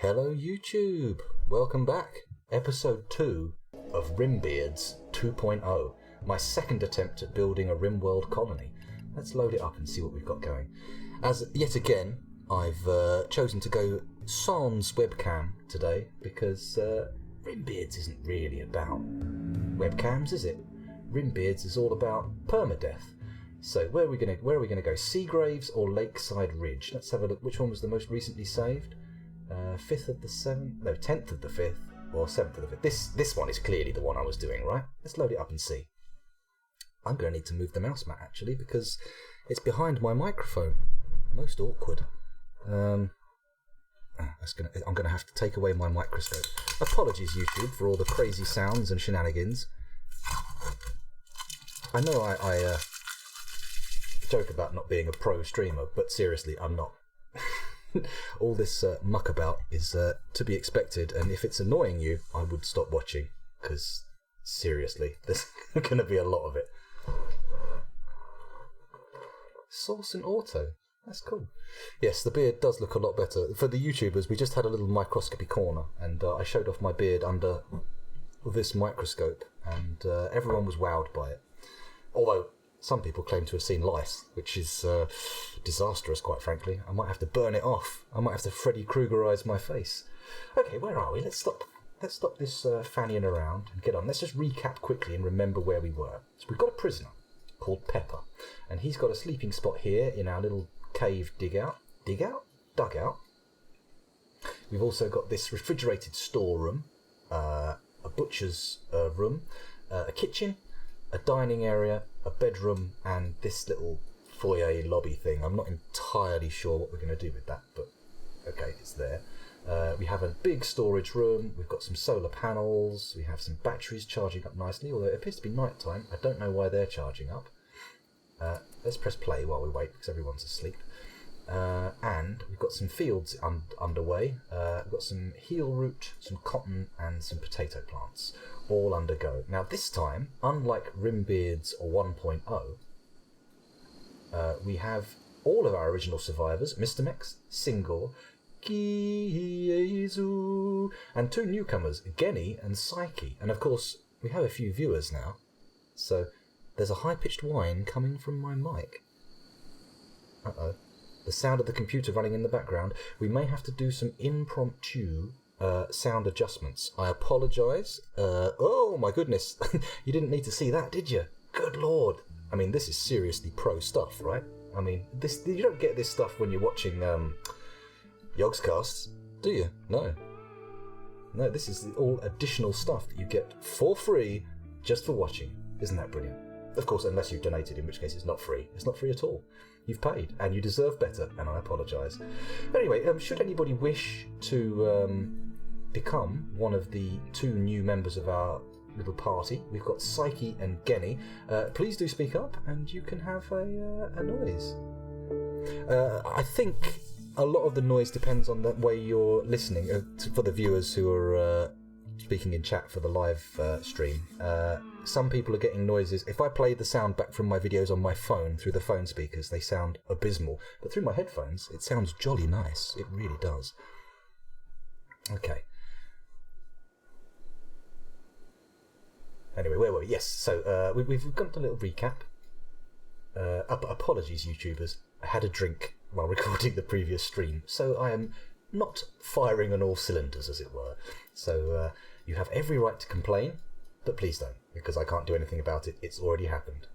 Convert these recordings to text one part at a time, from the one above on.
Hello YouTube! Welcome back. Episode 2 of RImbeards 2.0. My second attempt at building a RimWorld colony. Let's load it up and see what we've got going. As yet again, I've chosen to go sans webcam today because RImbeards isn't really about webcams, is it? RImbeards is all about permadeath. So where are we gonna go? Seagraves or Lakeside Ridge? Let's have a look. Which one was the most recently saved? 5th of the 7th? No, 10th of the 5th or 7th of the 5th. This one is clearly the one I was doing, right? Let's load it up and see. I'm going to need to move the mouse mat actually because it's behind my microphone. Most awkward. I'm going to have to take away my microscope. Apologies YouTube for all the crazy sounds and shenanigans. I know I joke about not being a pro streamer, but seriously, I'm not. All this muck about is to be expected, and if it's annoying you, I would stop watching, because seriously, there's going to be a lot of it. Source and auto, that's cool. Yes, the beard does look a lot better. For the YouTubers, we just had a little microscopy corner, and I showed off my beard under this microscope, and everyone was wowed by it. Although some people claim to have seen lice, which is disastrous, quite frankly. I might have to burn it off. I might have to Freddy Kruegerize my face. Okay, where are we? Let's stop this fannying around and get on. Let's just recap quickly and remember where we were. So we've got a prisoner called Pepper, and he's got a sleeping spot here in our little cave dugout. We've also got this refrigerated storeroom, a butcher's room, a kitchen, a dining area, a bedroom, and this little foyer lobby thing. I'm not entirely sure what we're going to do with that, but okay, it's there. We have a big storage room. We've got some solar panels. We have some batteries charging up nicely, although it appears to be night time. I don't know why they're charging up. Let's press play while we wait because everyone's asleep. And we've got some fields underway. We've got some heel root, some cotton, and some potato plants, all undergo. Now this time, unlike RImbeards or 1.0, we have all of our original survivors, Mr. Mex, Singor, Kiezu, and 2 newcomers, Genny and Psyche. And of course, we have a few viewers now, so there's a high-pitched whine coming from my mic. Uh-oh. The sound of the computer running in the background. We may have to do some impromptu sound adjustments. I apologise. Oh my goodness, you didn't need to see that, did you? Good lord. I mean, this is seriously pro stuff, right? I mean, you don't get this stuff when you're watching Yogscasts, do you? No, this is all additional stuff that you get for free just for watching. Isn't that brilliant? Of course, unless you've donated, in which case it's not free. It's not free at all. You've paid, and you deserve better, and I apologise. Anyway, should anybody wish to become one of the 2 new members of our little party, we've got Psyche and Genny, please do speak up, and you can have a noise. I think a lot of the noise depends on the way you're listening. For the viewers who are speaking in chat for the live stream, some people are getting noises. If I play the sound back from my videos on my phone through the phone speakers, they sound abysmal. But through my headphones, it sounds jolly nice. It really does. Okay. Anyway, where were we? Yes, so we've got a little recap. Apologies, YouTubers. I had a drink while recording the previous stream, so I am not firing on all cylinders, as it were. So you have every right to complain, but please don't, because I can't do anything about it. It's already happened.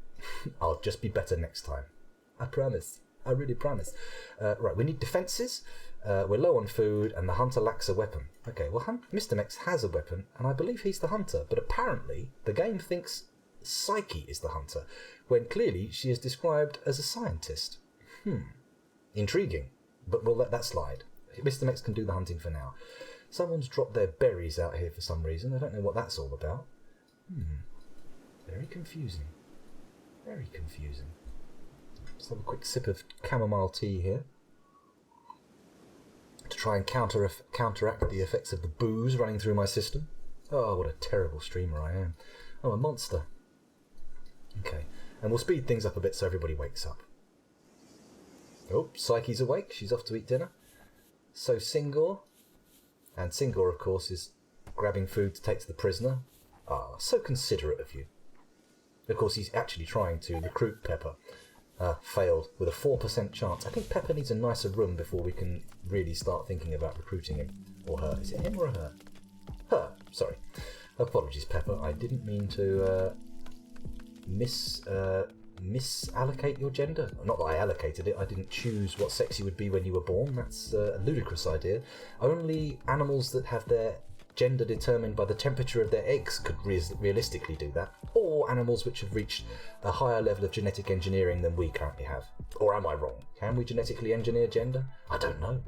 I'll just be better next time. I promise. I really promise. Right, we need defences. We're low on food, and the hunter lacks a weapon. Okay, well, Mr. Mex has a weapon, and I believe he's the hunter, but apparently the game thinks Psyche is the hunter, when clearly she is described as a scientist. Intriguing, but we'll let that slide. Mr. Mex can do the hunting for now. Someone's dropped their berries out here for some reason. I don't know what that's all about. Very confusing. Very confusing. Let's have a quick sip of chamomile tea here to try and counteract the effects of the booze running through my system. Oh, what a terrible streamer I am. I'm a monster. Okay, and we'll speed things up a bit so everybody wakes up. Oh, Psyche's awake. She's off to eat dinner. So Singor, And Singor, of course, is grabbing food to take to the prisoner. Ah, so considerate of you. Of course, he's actually trying to recruit Pepper. Failed with a 4% chance. I think Pepper needs a nicer room before we can really start thinking about recruiting him. Or her. Is it him or her? Her, sorry. Apologies, Pepper. I didn't mean to misallocate your gender. Not that I allocated it. I didn't choose what sex you would be when you were born. That's a ludicrous idea. Only animals that have their gender determined by the temperature of their eggs could realistically do that, or animals which have reached a higher level of genetic engineering than we currently have. Or am I wrong? Can we genetically engineer gender? I don't know.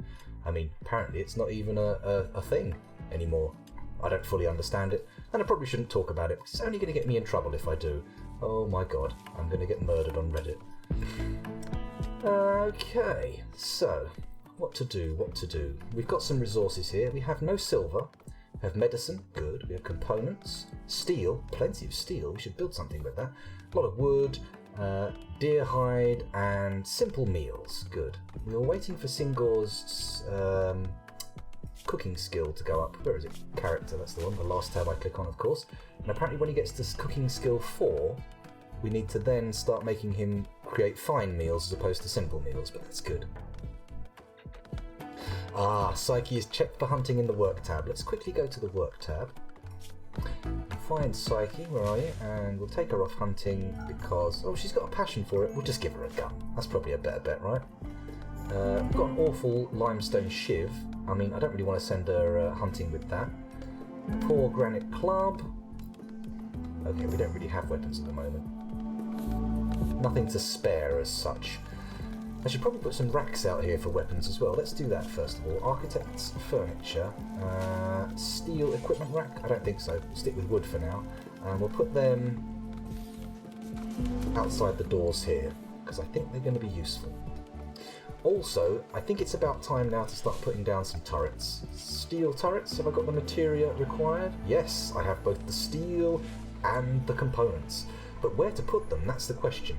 I mean, apparently it's not even a thing anymore. I don't fully understand it, and I probably shouldn't talk about it. It's only going to get me in trouble if I do. Oh my god, I'm going to get murdered on Reddit. Okay, so what to do? We've got some resources here. We have no silver. We have medicine, good. We have components. Steel, plenty of steel. We should build something with that. A lot of wood, deer hide, and simple meals, good. We were waiting for Singor's cooking skill to go up. Where is it? Character, that's the one. The last tab I click on, of course. And apparently when he gets to cooking skill 4, we need to then start making him create fine meals as opposed to simple meals, but that's good. Ah, Psyche is checked for hunting in the work tab. Let's quickly go to the work tab. Find Psyche, where are you? And we'll take her off hunting because, oh, she's got a passion for it. We'll just give her a gun. That's probably a better bet, right? We've got an awful limestone shiv. I mean, I don't really want to send her hunting with that. Poor granite club. Okay, we don't really have weapons at the moment. Nothing to spare as such. I should probably put some racks out here for weapons as well. Let's do that first of all. Architect's furniture. Steel equipment rack? I don't think so. Stick with wood for now. And we'll put them outside the doors here, because I think they're going to be useful. Also, I think it's about time now to start putting down some turrets. Steel turrets? Have I got the materia required? Yes, I have both the steel and the components. But where to put them? That's the question.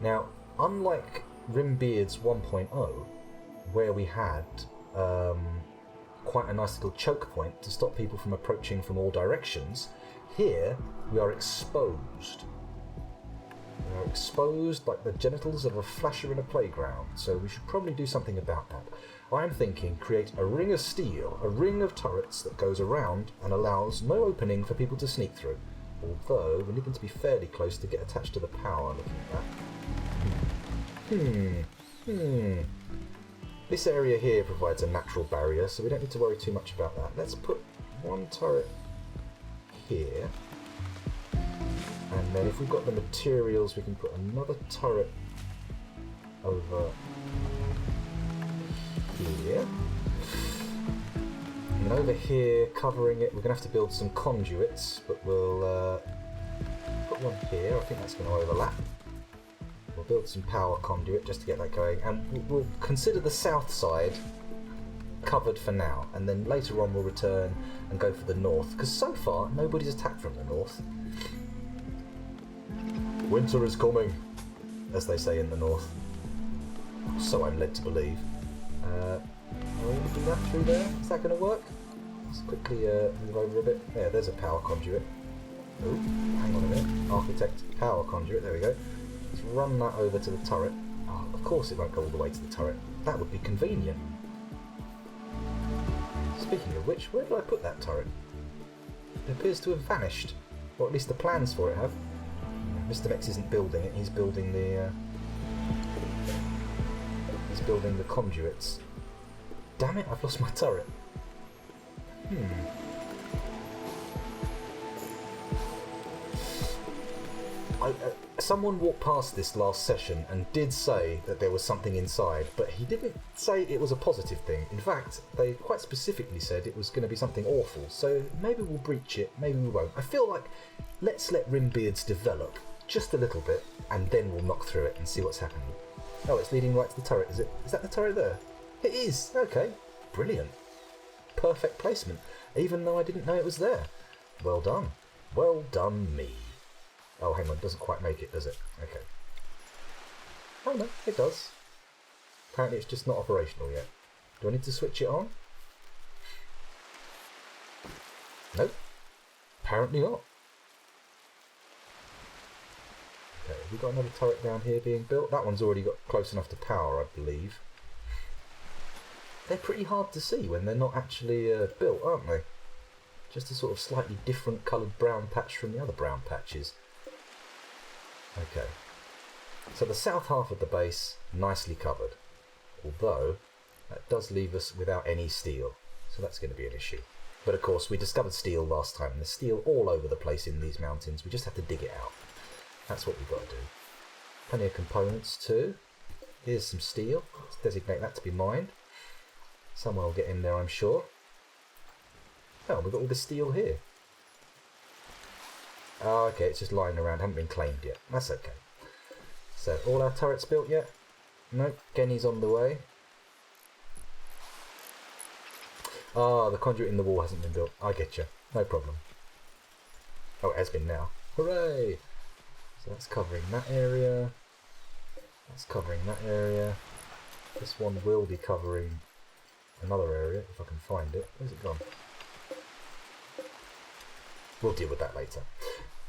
Now, unlike RImbeards 1.0, where we had quite a nice little choke point to stop people from approaching from all directions, here we are exposed. We are exposed like the genitals of a flasher in a playground, so we should probably do something about that. I'm thinking create a ring of steel, a ring of turrets that goes around and allows no opening for people to sneak through. Although, we need them to be fairly close to get attached to the power, looking at that. This area here provides a natural barrier, so we don't need to worry too much about that. Let's put one turret here. And then if we've got the materials, we can put another turret over here. And over here, covering it, we're going to have to build some conduits, but we'll put one here. I think that's going to overlap. We'll build some power conduit just to get that going, and we'll consider the south side covered for now, and then later on we'll return and go for the north, because so far nobody's attacked from the north. Winter is coming, as they say in the north. So I'm led to believe. Are we going to do that through there? Is that going to work? Let's quickly move over a bit. There's a power conduit. Oh, hang on a minute. Architect power conduit, there we go. Let's run that over to the turret. Oh, of course it won't go all the way to the turret. That would be convenient. Speaking of which, where did I put that turret? It appears to have vanished. Or at least the plans for it have. Mr. Mex isn't building it, he's building the conduits. Damn it, I've lost my turret. Someone walked past this last session and did say that there was something inside, but he didn't say it was a positive thing. In fact, they quite specifically said it was going to be something awful, so maybe we'll breach it, maybe we won't. I feel like let's let RImbeards develop just a little bit, and then we'll knock through it and see what's happening. Oh, it's leading right to the turret, is it? Is that the turret there? It is! Okay. Brilliant. Perfect placement, even though I didn't know it was there. Well done. Well done me. Oh, hang on, it doesn't quite make it, does it? Okay. Oh no, it does. Apparently it's just not operational yet. Do I need to switch it on? Nope. Apparently not. Okay, have we got another turret down here being built? That one's already got close enough to power, I believe. They're pretty hard to see when they're not actually built, aren't they? Just a sort of slightly different coloured brown patch from the other brown patches. Okay. So the south half of the base, nicely covered. Although, that does leave us without any steel. So that's going to be an issue. But of course, we discovered steel last time, and there's steel all over the place in these mountains. We just have to dig it out. That's what we've got to do. Plenty of components too. Here's some steel. Let's designate that to be mined. Someone will get in there, I'm sure. Oh, we've got all this steel here. Oh, okay, it's just lying around, haven't been claimed yet. That's okay. So, all our turrets built yet? Nope, Genny's on the way. Ah, the conduit in the wall hasn't been built. I get you. No problem. Oh, it has been now. Hooray! So that's covering that area. That's covering that area. This one will be covering another area, if I can find it. Where's it gone? We'll deal with that later.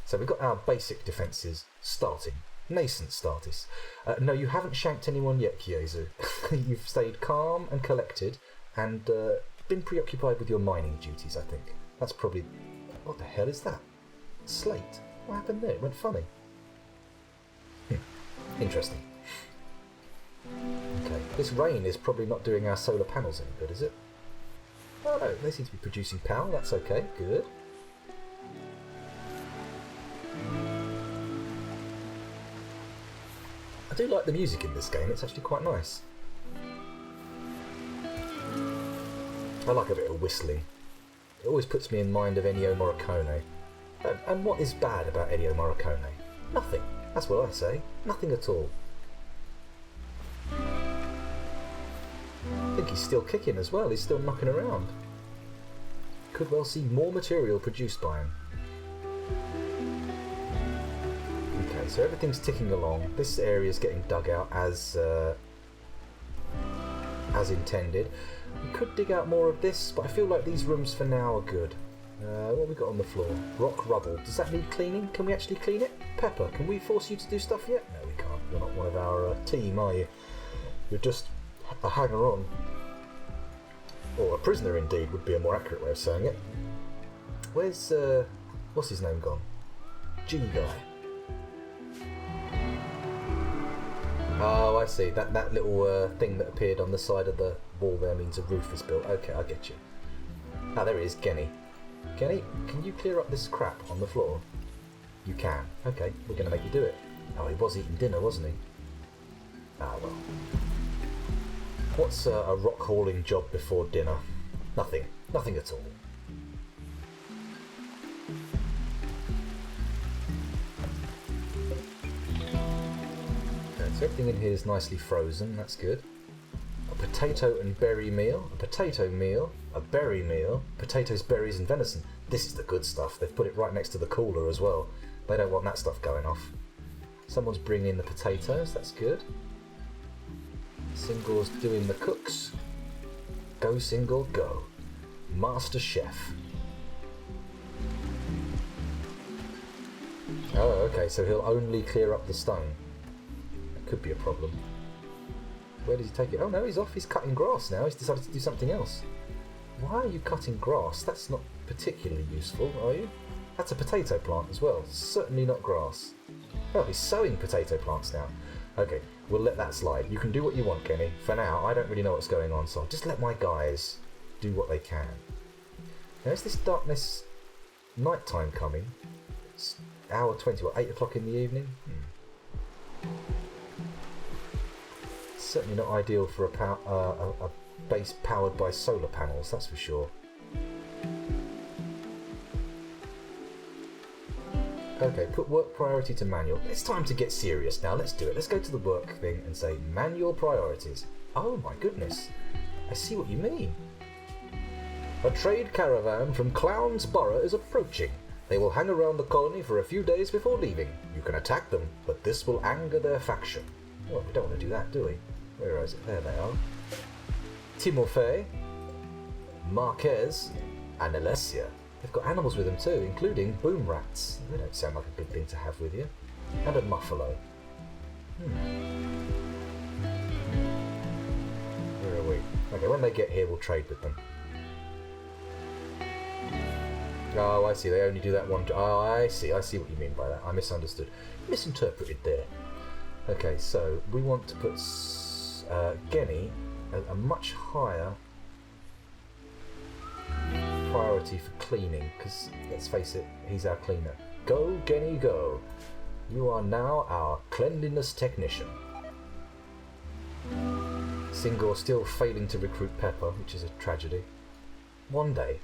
So we've got our basic defences starting. Nascent status. No, you haven't shanked anyone yet, Kyozu. You've stayed calm and collected and been preoccupied with your mining duties, I think. That's probably... What the hell is that? Slate. What happened there? It went funny. Interesting. Okay, this rain is probably not doing our solar panels any good, is it? Oh no, they seem to be producing power, that's okay, good. I do like the music in this game, it's actually quite nice. I like a bit of whistling. It always puts me in mind of Ennio Morricone. And what is bad about Ennio Morricone? Nothing. That's what I say. Nothing at all. I think he's still kicking as well, he's still knocking around. Could well see more material produced by him. Okay, so everything's ticking along. This area's getting dug out as intended. We could dig out more of this, but I feel like these rooms for now are good. What have we got on the floor? Rock rubble. Does that need cleaning? Can we actually clean it? Pepper, can we force you to do stuff yet? No, we can't. You're not one of our team, are you? You're just a hanger-on. Or a prisoner, indeed, would be a more accurate way of saying it. Where's, what's his name gone? G guy. Oh, I see. That little thing that appeared on the side of the wall there means a roof is built. Okay, I get you. Ah, there he is, Genny. Genny, can you clear up this crap on the floor? You can. Okay, we're going to make you do it. Oh, he was eating dinner, wasn't he? Ah, well. What's a rock hauling job before dinner? Nothing. Nothing at all. Okay, so everything in here is nicely frozen. That's good. A potato and berry meal, a potato meal, a berry meal, potatoes, berries and venison. This is the good stuff. They've put it right next to the cooler as well. They don't want that stuff going off. Someone's bringing in the potatoes, that's good. Single's doing the cooks. Go Single, go. Master Chef. Oh, okay, so he'll only clear up the stone. That could be a problem. Where does he take it? Oh no, he's off. He's cutting grass now. He's decided to do something else. Why are you cutting grass? That's not particularly useful, are you? That's a potato plant as well. Certainly not grass. Oh, he's sowing potato plants now. Okay, we'll let that slide. You can do what you want, Kenny. For now, I don't really know what's going on, so I'll just let my guys do what they can. Now, is this darkness nighttime coming? It's hour 20, what, 8 o'clock in the evening? Certainly not ideal for a base powered by solar panels, that's for sure. Okay, put work priority to manual. It's time to get serious now, let's do it. Let's go to the work thing and say manual priorities. Oh my goodness, I see what you mean. A trade caravan from Clown's Borough is approaching. They will hang around the colony for a few days before leaving. You can attack them, but this will anger their faction. Well, we don't want to do that, do we? Where is it? There they are. Timofey, Marquez, and Alessia. They've got animals with them too, including boom rats. They don't sound like a good thing to have with you. And a muffalo. Where are we? Okay, when they get here, we'll trade with them. Oh, I see. They only do that one. Oh, I see. I see what you mean by that. I misunderstood. Misinterpreted there. Okay, so we want to put Genny at a much higher priority for cleaning, because let's face it, he's our cleaner. Go, Genny, go. You are now our cleanliness technician. Singor still failing to recruit Pepper, which is a tragedy. One day.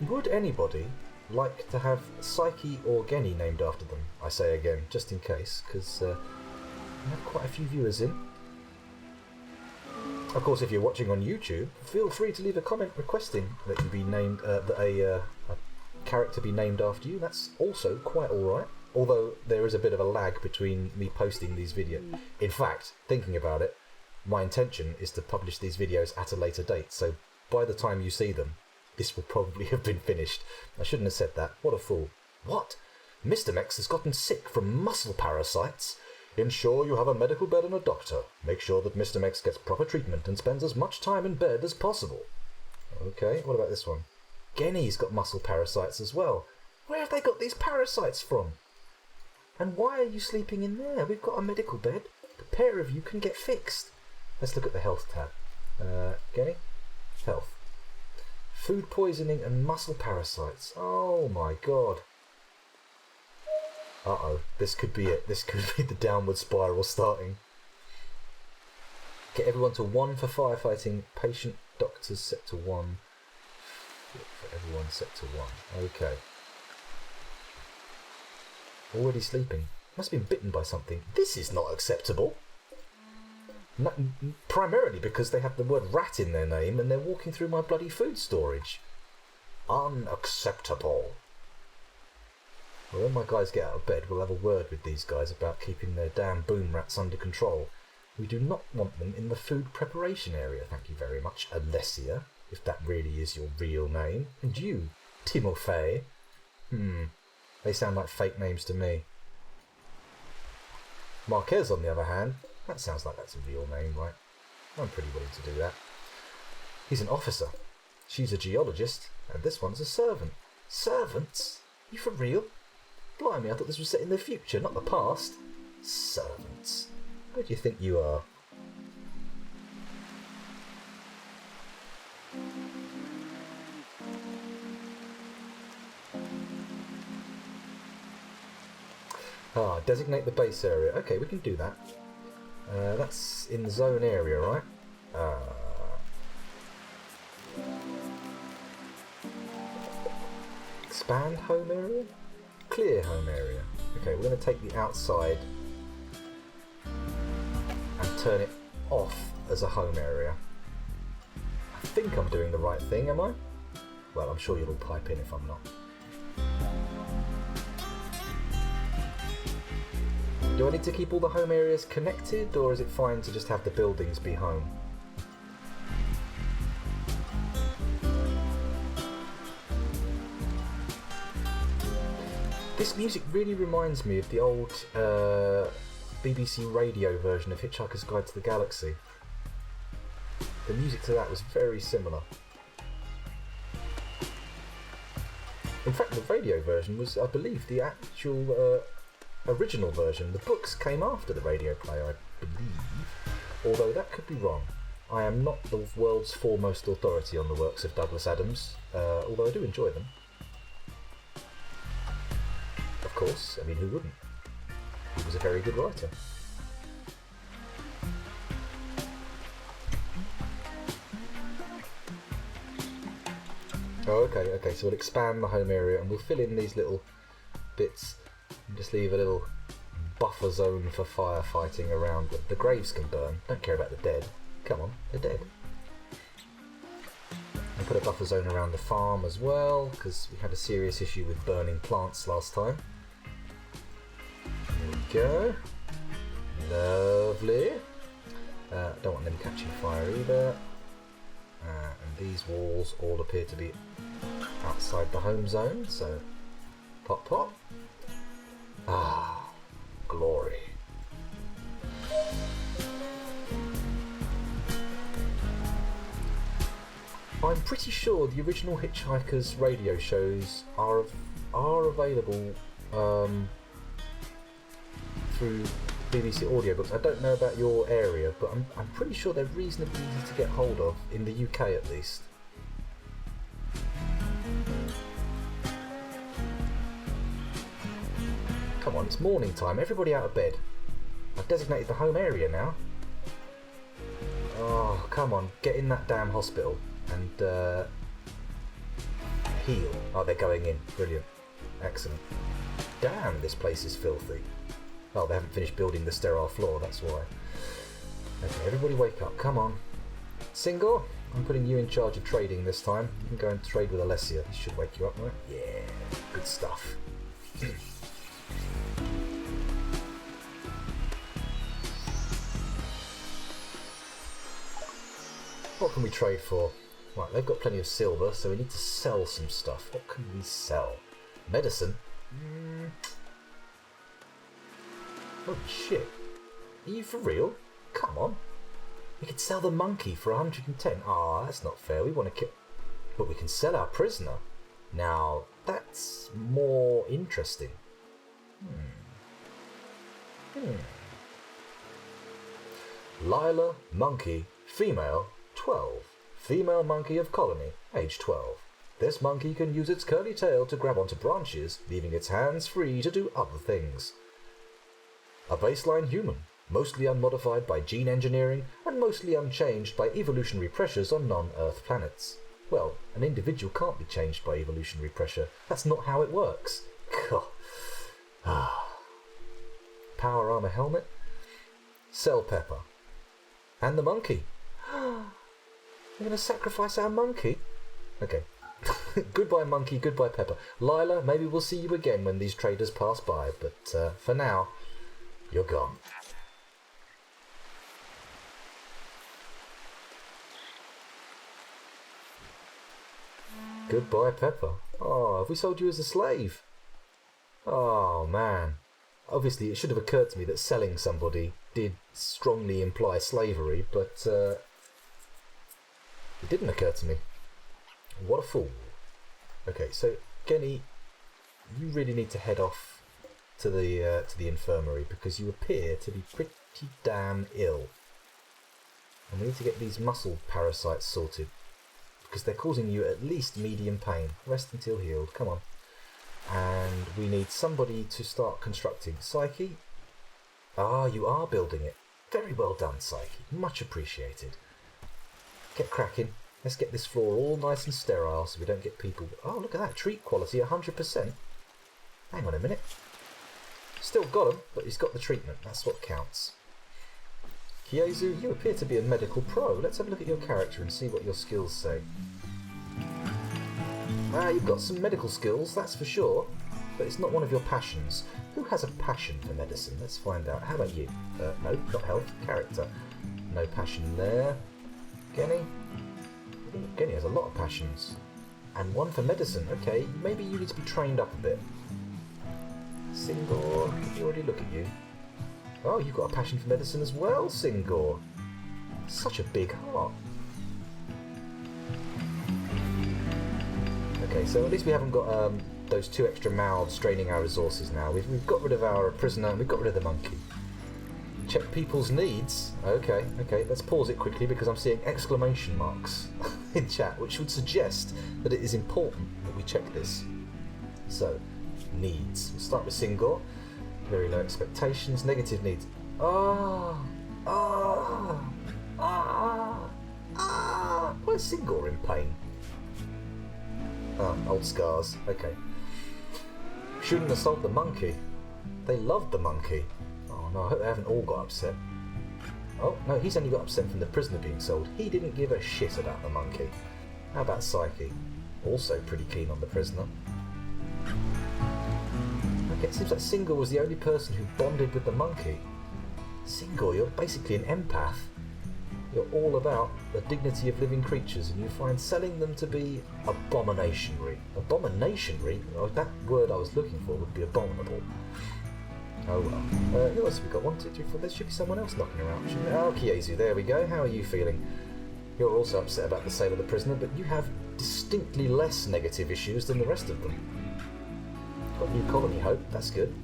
Would anybody like to have Psyche or Genny named after them? I say again, just in case, because we have quite a few viewers in. Of course, if you're watching on YouTube, feel free to leave a comment requesting that you be named, that a character be named after you. That's also quite alright, although there is a bit of a lag between me posting these videos. In fact, thinking about it, my intention is to publish these videos at a later date, so by the time you see them, this will probably have been finished. I shouldn't have said that. What a fool. What? Mr. Mex has gotten sick from muscle parasites? Ensure you have a medical bed and a doctor. Make sure that Mr. Mex gets proper treatment and spends as much time in bed as possible. Okay, what about this one? Genny's got muscle parasites as well. Where have they got these parasites from? And why are you sleeping in there? We've got a medical bed. The pair of you can get fixed. Let's look at the health tab. Genny? Health. Food poisoning and muscle parasites. Oh my god. Uh-oh, this could be it. This could be the downward spiral starting. Get everyone to 1 for firefighting. Patient doctors set to 1. For everyone set to 1. Okay. Already sleeping. Must have been bitten by something. This is not acceptable. No, primarily because they have the word rat in their name and they're walking through my bloody food storage. Unacceptable. Well, when my guys get out of bed, we'll have a word with these guys about keeping their damn boom rats under control. We do not want them in the food preparation area, thank you very much, Alessia, if that really is your real name. And you, Timofey. They sound like fake names to me. Marquez, on the other hand, that sounds like that's a real name, right? I'm pretty willing to do that. He's an officer. She's a geologist, and this one's a servant. Servants? You for real? Blimey, I thought this was set in the future, not the past. Servants. Who do you think you are? Designate the base area. Okay, we can do that. That's in the zone area, right? Expand home area? Clear home area. Okay, we're going to take the outside and turn it off as a home area. I think I'm doing the right thing, am I? Well, I'm sure you'll all pipe in if I'm not. Do I need to keep all the home areas connected, or is it fine to just have the buildings be home? This music really reminds me of the old BBC radio version of Hitchhiker's Guide to the Galaxy. The music to that was very similar. In fact, the radio version was, I believe, the actual original version. The books came after the radio play, I believe, although that could be wrong. I am not the world's foremost authority on the works of Douglas Adams, although I do enjoy them. Of course, I mean, who wouldn't? He was a very good writer. Oh, okay, so we'll expand the home area and we'll fill in these little bits and just leave a little buffer zone for firefighting around. The graves can burn, don't care about the dead. Come on, they're dead. And put a buffer zone around the farm as well, because we had a serious issue with burning plants last time. There we go. Lovely. Don't want them catching fire either. And These walls all appear to be outside the home zone, so pop pop. Ah, glory. I'm pretty sure the original Hitchhiker's radio shows are available through BBC audiobooks. I don't know about your area, but I'm pretty sure they're reasonably easy to get hold of, in the UK at least. Come on, it's morning time, everybody out of bed. I've designated the home area now. Oh, come on, get in that damn hospital and heal. Oh, they're going in. Brilliant. Excellent. Damn, this place is filthy. Oh, they haven't finished building the sterile floor, that's why. Okay, everybody wake up. Come on. Singor, I'm putting you in charge of trading this time. You can go and trade with Alessia. This should wake you up, right? Yeah, good stuff. What can we trade for? Right, they've got plenty of silver, so we need to sell some stuff. What can we sell? Medicine? Holy shit. Are you for real? Come on. We could sell the monkey for 110. Ah, that's not fair. We want to kill... But we can sell our prisoner. Now, that's more interesting. Lila, monkey, female, 12. Female monkey of colony, age 12. This monkey can use its curly tail to grab onto branches, leaving its hands free to do other things. A baseline human, mostly unmodified by gene engineering and mostly unchanged by evolutionary pressures on non-Earth planets. Well, an individual can't be changed by evolutionary pressure. That's not how it works. Power armor helmet. Cell pepper. And the monkey. We're going to sacrifice our monkey? Okay. Goodbye monkey, goodbye pepper. Lila, maybe we'll see you again when these traders pass by, but for now, you're gone. Goodbye pepper. Oh, have we sold you as a slave? Oh man. Obviously it should have occurred to me that selling somebody did strongly imply slavery, but it didn't occur to me. What a fool. Okay, so Genny, you really need to head off to the infirmary because you appear to be pretty damn ill. And we need to get these muscle parasites sorted because they're causing you at least medium pain. Rest until healed. Come on. And we need somebody to start constructing. Psyche? Ah, you are building it. Very well done, Psyche. Much appreciated. Get cracking. Let's get this floor all nice and sterile so we don't get people... Oh, look at that. Treat quality 100%. Hang on a minute. Still got him, but he's got the treatment. That's what counts. Kiezu, you appear to be a medical pro. Let's have a look at your character and see what your skills say. Ah, you've got some medical skills, that's for sure, but it's not one of your passions. Who has a passion for medicine? Let's find out. How about you? No, not health, character. No passion there. Genny? Ooh, Genny has a lot of passions. And one for medicine. Okay, maybe you need to be trained up a bit. Singor, did you already look at you? Oh, you've got a passion for medicine as well, Singor. Such a big heart. Okay, so at least we haven't got those 2 extra mouths straining our resources now. We've got rid of our prisoner and we've got rid of the monkey. Check people's needs. Okay, let's pause it quickly because I'm seeing exclamation marks in chat, which would suggest that it is important that we check this. So, needs. We'll start with Singor. Very low expectations. Negative needs. Why is Singor in pain? Oh, old scars. Okay. Shouldn't assault the monkey. They loved the monkey. Oh no, I hope they haven't all got upset. Oh, no, he's only got upset from the prisoner being sold. He didn't give a shit about the monkey. How about Psyche? Also pretty keen on the prisoner. Okay, it seems like Singor was the only person who bonded with the monkey. Singor, you're basically an empath. You're all about the dignity of living creatures, and you find selling them to be abominationary. Abominationary? Oh, that word I was looking for would be abominable. Oh well. Who else have we got? 1, 2, 3, 4. There should be someone else knocking around. Oh, Kiezu, there we go. How are you feeling? You're also upset about the sale of the prisoner, but you have distinctly less negative issues than the rest of them. Got new colony hope, that's good.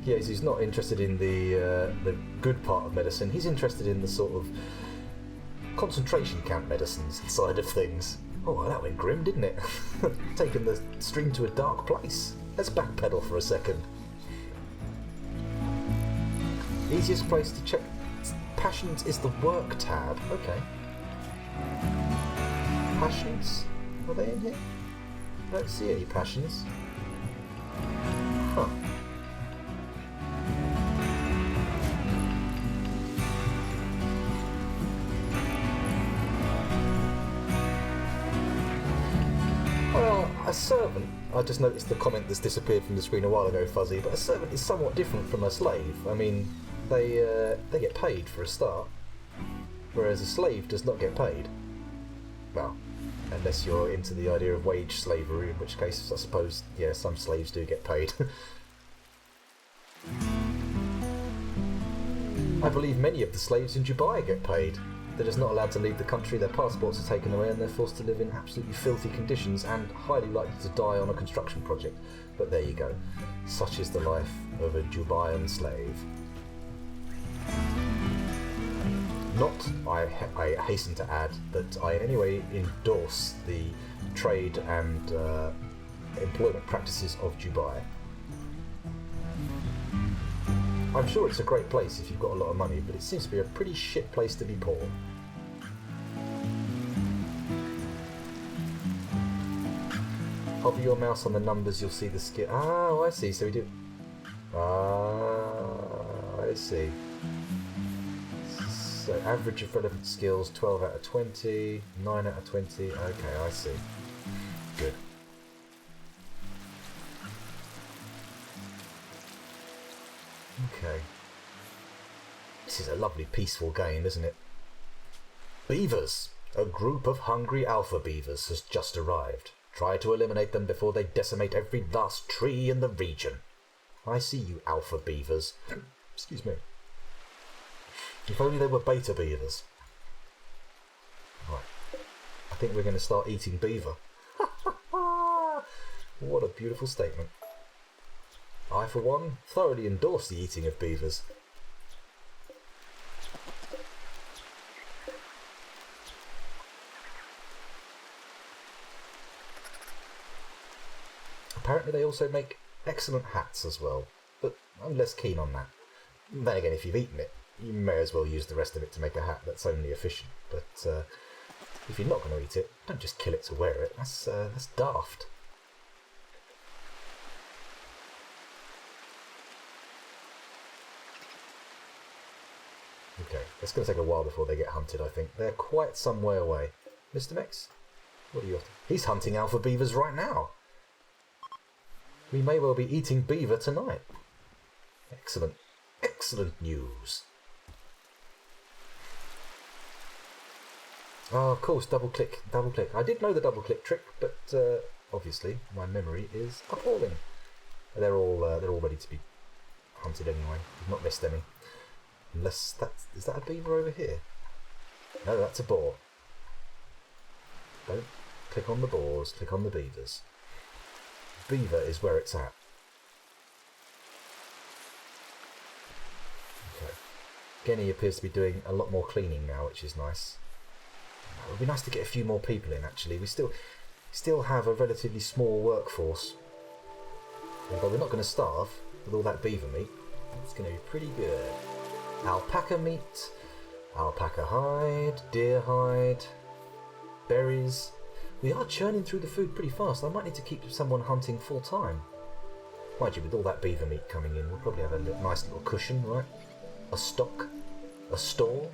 Kiezu's not interested in the good part of medicine, he's interested in the sort of concentration camp medicines side of things. Oh, well, that went grim, didn't it? Taking the stream to a dark place. Let's backpedal for a second. Easiest place to check passions is the work tab. Okay. Passions? Are they in here? I don't see any passions. Huh. Well, a servant, I just noticed the comment that's disappeared from the screen a while ago, Fuzzy, but a servant is somewhat different from a slave. I mean, they get paid for a start, whereas a slave does not get paid. Well, unless you're into the idea of wage slavery, in which case I suppose, yeah, some slaves do get paid. I believe many of the slaves in Dubai get paid. They're just not allowed to leave the country, their passports are taken away, and they're forced to live in absolutely filthy conditions and highly likely to die on a construction project. But there you go. Such is the life of a Dubaian slave. Not, I hasten to add, that I anyway endorse the trade and employment practices of Dubai. I'm sure it's a great place if you've got a lot of money, but it seems to be a pretty shit place to be poor. Hover your mouse on the numbers, you'll see the skill. Oh, I see. So we do. I see. So average of relevant skills, 12 out of 20, 9 out of 20. Okay, I see. Good. Okay. This is a lovely peaceful game, isn't it? Beavers! A group of hungry alpha beavers has just arrived. Try to eliminate them before they decimate every last tree in the region. I see you alpha beavers. Excuse me. If only they were beta beavers. Right. I think we're going to start eating beaver. What a beautiful statement. I, for one, thoroughly endorse the eating of beavers. Apparently they also make excellent hats as well, but I'm less keen on that. Then again, if you've eaten it, you may as well use the rest of it to make a hat that's only efficient. But if you're not going to eat it, don't just kill it to wear it. That's daft. Okay, it's going to take a while before they get hunted, I think. They're quite some way away. Mr. Mex? What are you after? He's hunting alpha beavers right now. We may well be eating beaver tonight. Excellent. Excellent news. Oh, of course, double click, double click. I did know the double click trick, but obviously my memory is appalling. They're all ready to be hunted anyway. We've not missed any. Unless is that a beaver over here? No, that's a boar. Don't click on the boars, click on the beavers. Beaver is where it's at. Okay. Genny appears to be doing a lot more cleaning now, which is nice. It would be nice to get a few more people in, actually. We still have a relatively small workforce. Although we're not going to starve with all that beaver meat. It's going to be pretty good. Alpaca meat, alpaca hide, deer hide, berries. We are churning through the food pretty fast. I might need to keep someone hunting full time. Mind you, with all that beaver meat coming in, we'll probably have a nice little cushion, right? A stock, a store.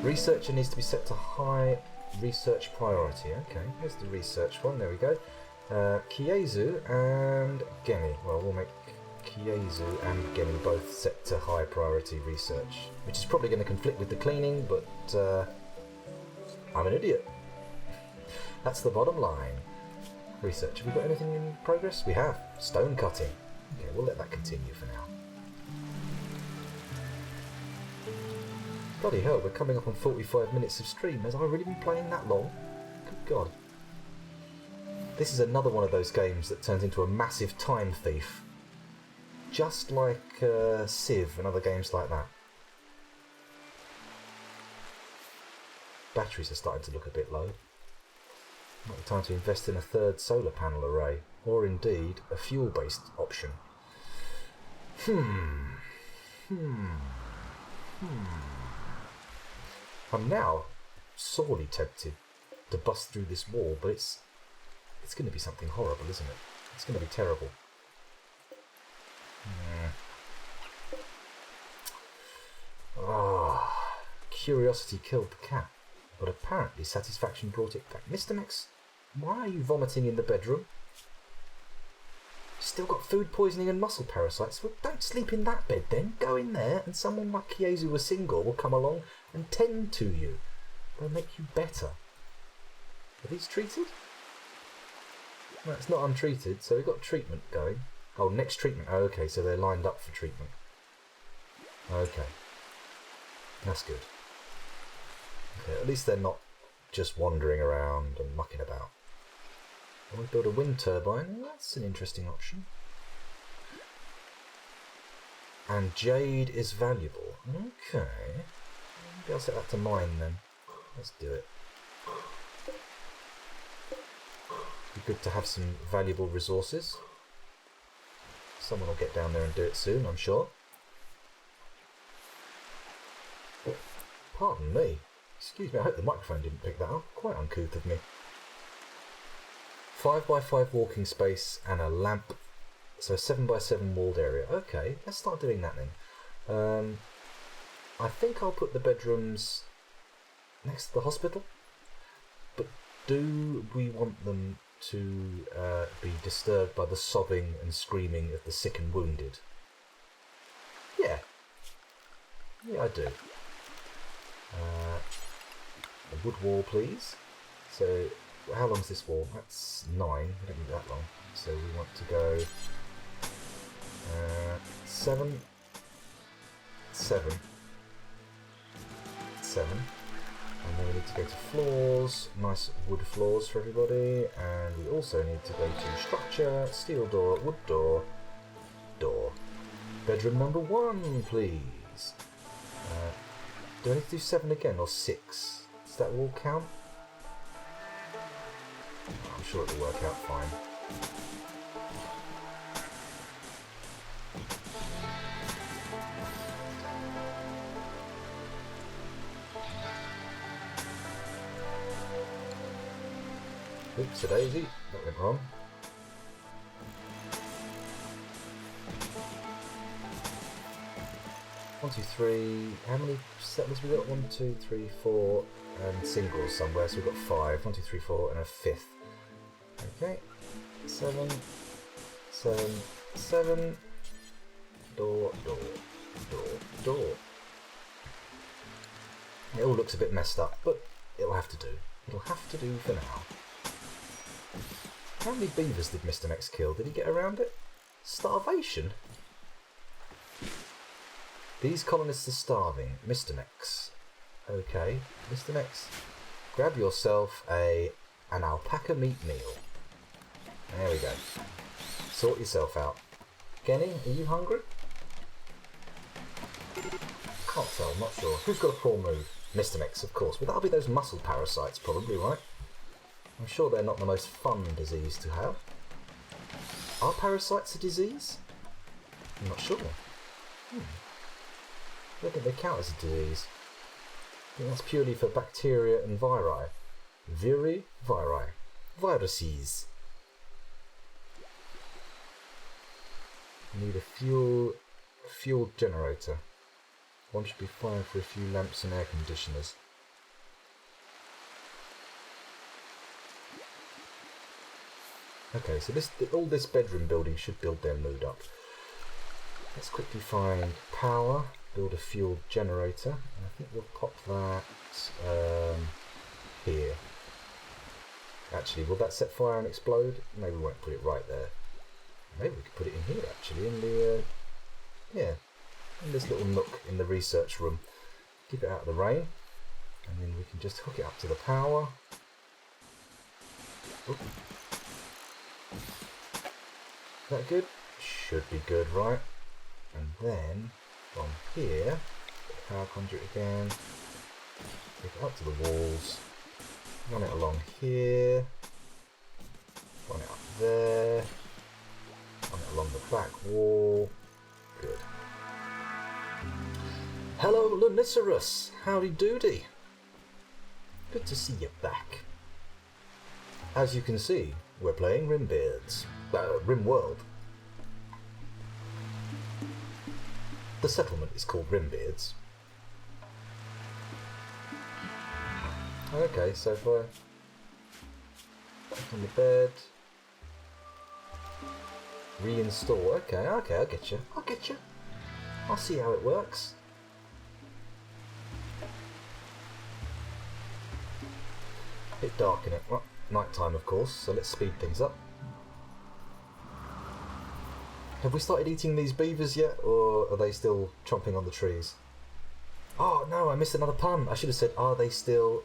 Researcher needs to be set to high research priority. Okay, here's the research one. There we go. Kiezu and Genny. Well, we'll make Kiezu and getting both set to high priority research, which is probably going to conflict with the cleaning, but I'm an idiot. That's the bottom line. Research. Have we got anything in progress? We have. Stone cutting. Okay, we'll let that continue for now. Bloody hell, we're coming up on 45 minutes of stream. Has I really been playing that long? Good God. This is another one of those games that turns into a massive time thief. Just like Civ and other games like that. Batteries are starting to look a bit low. Might be time to invest in a third solar panel array, or indeed a fuel-based option. I'm now sorely tempted to bust through this wall, but it's going to be something horrible, isn't it? It's going to be terrible. Curiosity killed the cat, but apparently satisfaction brought it back. Mr. Max, why are you vomiting in the bedroom? Still got food poisoning and muscle parasites? Well, don't sleep in that bed then. Go in there and someone like Kiezu or Single will come along and tend to you. They'll make you better. Are these treated? No, it's not untreated, so we've got treatment going. Oh, next treatment. Oh, okay, so they're lined up for treatment. Okay. That's good. Okay, at least they're not just wandering around and mucking about. I want to build a wind turbine. That's an interesting option. And jade is valuable. Okay. Maybe I'll set that to mine then. Let's do it. Be good to have some valuable resources. Someone will get down there and do it soon, I'm sure. Pardon me. Excuse me, I hope the microphone didn't pick that up. Quite uncouth of me. 5x5 walking space and a lamp. So a 7x7 walled area. Okay, let's start doing that then. I think I'll put the bedrooms next to the hospital. But do we want them to be disturbed by the sobbing and screaming of the sick and wounded? Yeah. Yeah, I do. A wood wall, please. So, how long's this wall? That's 9. We don't need that long. So we want to go 7, 7, 7. And then we need to go to floors. Nice wood floors for everybody. And we also need to go to structure, steel door, wood door, door. Bedroom number 1, please. Do I need to do 7 again or 6? Does that all count? I'm sure it'll work out fine. Oops, a daisy. That went wrong. One, two, three. How many settlers we got? 1, 2, 3, 4, and singles somewhere. So we've got 5. 1, 2, 3, 4, and a 5th. Okay. 7, 7, 7. Door, door, door, door. It all looks a bit messed up, but it'll have to do. It'll have to do for now. How many beavers did Mr. Nex kill? Did he get around it? Starvation? These colonists are starving. Mr. Nex. Okay, Mr. Nex. Grab yourself an alpaca meat meal. There we go. Sort yourself out. Genny, are you hungry? Can't tell, not sure. Who's got a poor move? Mr. Nex, of course. But that'll be those muscle parasites, probably, right? I'm sure they're not the most fun disease to have. Are parasites a disease? I'm not sure. I don't think they count as a disease. I think that's purely for bacteria and viri. Viri, viruses. Need a fuel generator. One should be fine for a few lamps and air conditioners. Okay, so all this bedroom building should build their mood up. Let's quickly find power, build a fuel generator, and I think we'll pop that here. Actually, will that set fire and explode? Maybe we won't put it right there. Maybe we could put it in here actually, in the, in this little nook in the research room. Keep it out of the rain, and then we can just hook it up to the power. Oop. Is that good? Should be good, right? And then, from here, the power conduit again, take it up to the walls, run it along here, run it up there, run it along the back wall. Good. Hello, Lunicerus! Howdy doody! Good to see you back. As you can see, we're playing RImbeards. RimWorld. The settlement is called RImbeards. Okay, so if I put on the bed, reinstall. Okay, I'll get you. I'll see how it works. Bit dark in it. Well, night time of course, so let's speed things up. Have we started eating these beavers yet, or are they still chomping on the trees? Oh no, I missed another pun. I should have said, are they still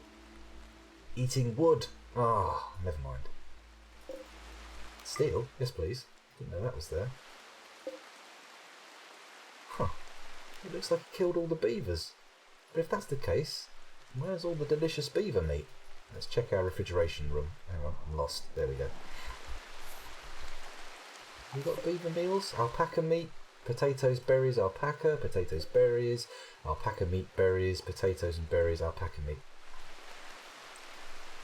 eating wood? Ah, never mind. Steel? Yes please. Didn't know that was there. Huh. It looks like it killed all the beavers. But if that's the case, where's all the delicious beaver meat? Let's check our refrigeration room. Hang on, I'm lost. There we go. We've got beaver meals, alpaca meat, potatoes, berries, alpaca, potatoes, berries, alpaca meat, berries, potatoes and berries, alpaca meat.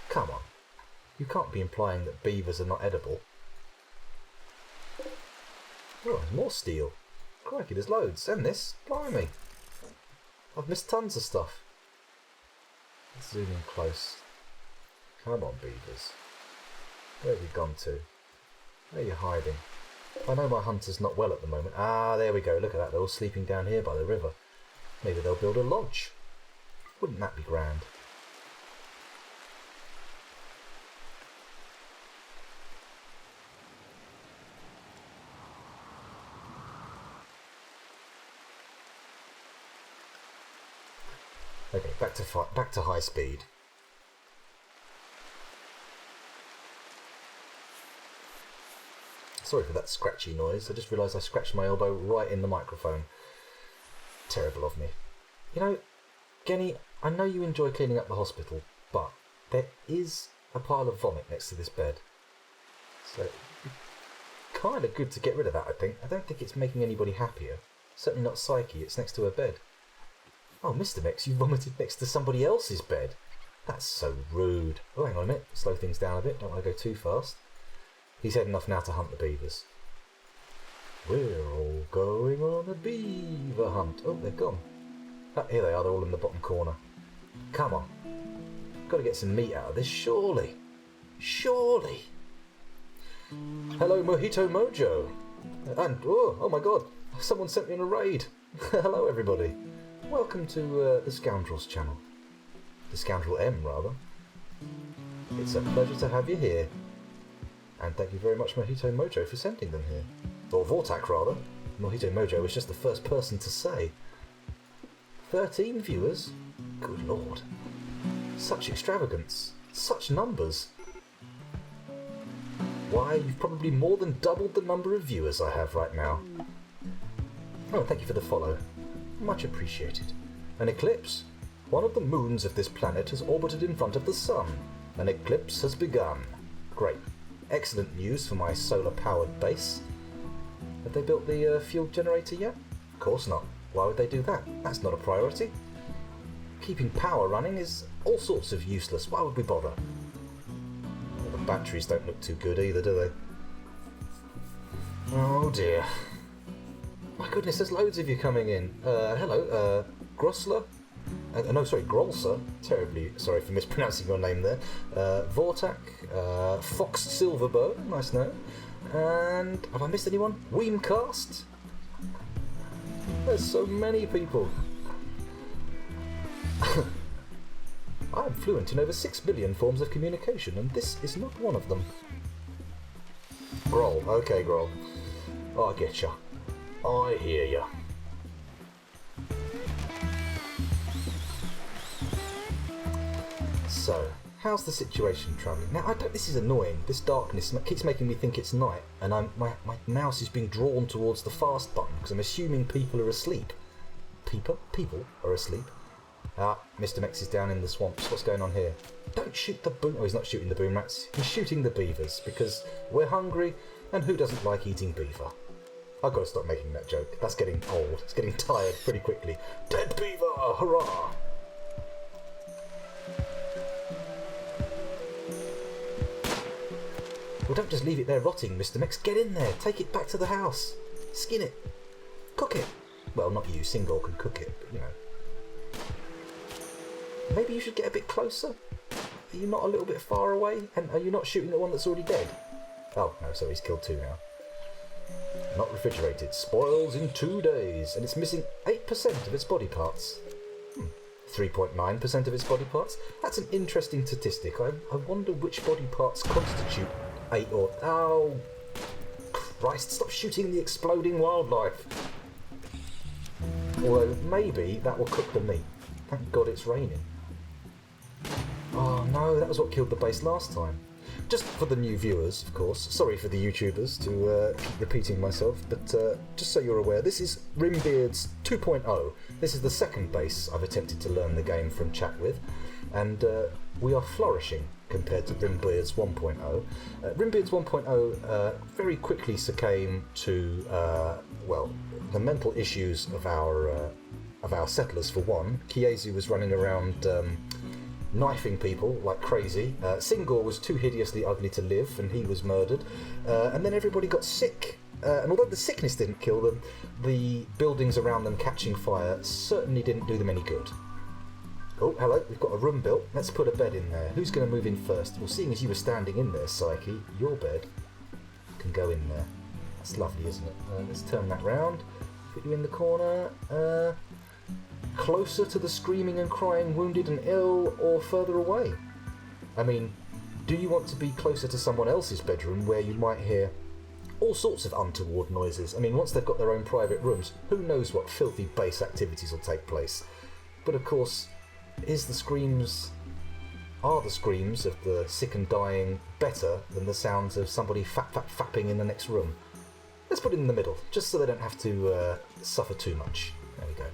Come on. You can't be implying that beavers are not edible. Oh, there's more steel. Crikey, there's loads. And this. Blimey. I've missed tons of stuff. Let's zoom in close. Come on, beavers. Where have you gone to? Where are you hiding? I know my hunter's not well at the moment. Ah, there we go. Look at that. They're all sleeping down here by the river. Maybe they'll build a lodge. Wouldn't that be grand? Okay, back to high speed. Sorry for that scratchy noise. I just realised I scratched my elbow right in the microphone. Terrible of me. You know, Genny, I know you enjoy cleaning up the hospital, but there is a pile of vomit next to this bed. So, kind of good to get rid of that, I think. I don't think it's making anybody happier. Certainly not Psyche, it's next to her bed. Oh, Mr. Mix, you vomited next to somebody else's bed. That's so rude. Oh, hang on a minute. Slow things down a bit. Don't want to go too fast. He's heading off now to hunt the beavers. We're all going on a beaver hunt. Oh, they're gone. Oh, here they are. They're all in the bottom corner. Come on. Got to get some meat out of this, surely. Surely. Hello, Mojito Mojo. And, oh my god, someone sent me in a raid. Hello, everybody. Welcome to the Scoundrels channel. The Scoundrel M, rather. It's a pleasure to have you here. And thank you very much, Mojito Mojo, for sending them here. Or Vortak, rather. Mojito Mojo was just the first person to say. 13 viewers? Good lord. Such extravagance. Such numbers. Why, you've probably more than doubled the number of viewers I have right now. Oh, thank you for the follow. Much appreciated. An eclipse. One of the moons of this planet has orbited in front of the sun. An eclipse has begun. Great. Excellent news for my solar-powered base. Have they built the fuel generator yet? Of course not. Why would they do that? That's not a priority. Keeping power running is all sorts of useless. Why would we bother? Well, the batteries don't look too good either, do they? Oh dear. My goodness, there's loads of you coming in. Hello, Grossler? No, sorry, Grolser. Terribly sorry for mispronouncing your name there. Vortak, Fox Silverbow, nice name. And have I missed anyone? Weemcast? There's so many people. I am fluent in over 6 billion forms of communication, and this is not one of them. Groll, okay, Groll. I get ya. I hear ya. So, how's the situation travelling? Now, this is annoying. This darkness keeps making me think it's night, and my mouse is being drawn towards the fast button because I'm assuming people are asleep. People are asleep. Mr. Mex is down in the swamps. What's going on here? Don't shoot the boom... Oh, he's not shooting the boom rats. He's shooting the beavers because we're hungry, and who doesn't like eating beaver? I've got to stop making that joke. That's getting old. It's getting tired pretty quickly. Dead beaver! Hurrah! Well, don't just leave it there rotting, Mr. Mex. Get in there. Take it back to the house. Skin it. Cook it. Well, not you. Single can cook it, but, you know. Maybe you should get a bit closer? Are you not a little bit far away? And are you not shooting the one that's already dead? Oh, no, so he's killed 2 now. Not refrigerated. Spoils in 2 days. And it's missing 8% of its body parts. 3.9% of its body parts? That's an interesting statistic. I wonder which body parts constitute 8 or... Oh, Christ, stop shooting the exploding wildlife. Although, maybe that will cook the meat. Thank God it's raining. Oh no, that was what killed the base last time. Just for the new viewers, of course. Sorry for the YouTubers to keep repeating myself, but just so you're aware, this is RImbeards 2.0. This is the second base I've attempted to learn the game from chat with, and we are flourishing compared to RImbeards 1.0. RImbeards 1.0 very quickly succumbed to, well, the mental issues of our settlers, for one. Kiezu was running around knifing people like crazy. Singor was too hideously ugly to live, and he was murdered. And then everybody got sick. And although the sickness didn't kill them, the buildings around them catching fire certainly didn't do them any good. Oh, hello, we've got a room built. Let's put a bed in there. Who's going to move in first? Well, seeing as you were standing in there, Psyche, your bed can go in there. That's lovely, isn't it? Let's turn that round. Put you in the corner. Closer to the screaming and crying wounded and ill, or further away? I mean, do you want to be closer to someone else's bedroom where you might hear all sorts of untoward noises? I mean, once they've got their own private rooms, who knows what filthy base activities will take place? But of course, are the screams of the sick and dying better than the sounds of somebody fapping in the next room? Let's put it in the middle, just so they don't have to suffer too much. There we go.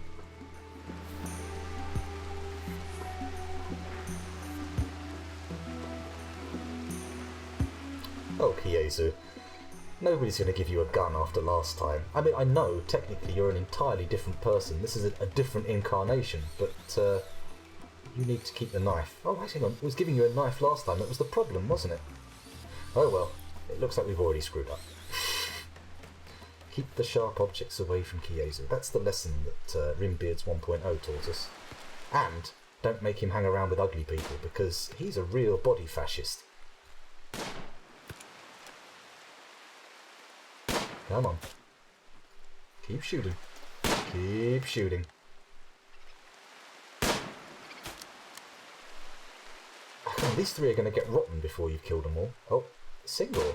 Oh, Kiezu. Nobody's going to give you a gun after last time. I mean, I know, technically, you're an entirely different person. This is a different incarnation, but you need to keep the knife. Oh, wait, hang on. I was giving you a knife last time. That was the problem, wasn't it? Oh, well. It looks like we've already screwed up. Keep the sharp objects away from Kiezu. That's the lesson that RImbeards 1.0 taught us. And don't make him hang around with ugly people, because he's a real body fascist. Come on. Keep shooting. Keep shooting. These 3 are going to get rotten before you've killed them all. Oh, Singor.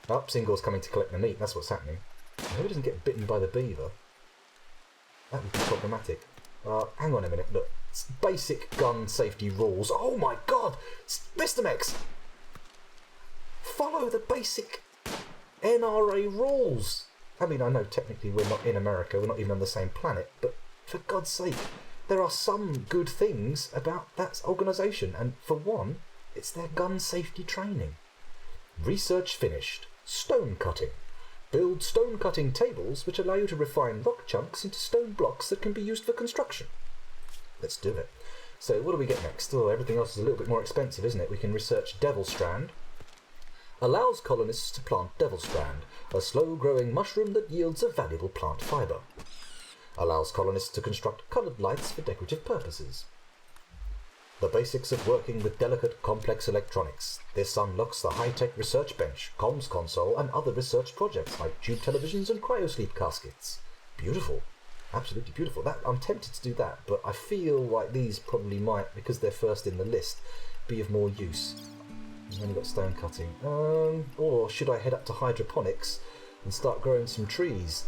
Oh, Singor's coming to collect the meat. That's what's happening. I hope he doesn't get bitten by the beaver. That would be problematic. Hang on a minute. Look. It's basic gun safety rules. Oh my god! Mr. Mex! Follow the basic NRA rules! I mean, I know technically we're not in America, we're not even on the same planet, but for God's sake, there are some good things about that organisation, and for one, it's their gun safety training. Research finished. Stone cutting. Build stone cutting tables which allow you to refine rock chunks into stone blocks that can be used for construction. Let's do it. So what do we get next? Oh, everything else is a little bit more expensive, isn't it? We can research Devil Strand. Allows colonists to plant Devil Strand, a slow-growing mushroom that yields a valuable plant fibre. Allows colonists to construct coloured lights for decorative purposes. The basics of working with delicate, complex electronics. This unlocks the high-tech research bench, comms console, and other research projects like tube televisions and cryosleep caskets. Beautiful. Absolutely beautiful. I'm tempted to do that, but I feel like these probably might, because they're first in the list, be of more use. I've only got stone cutting. Or should I head up to hydroponics and start growing some trees?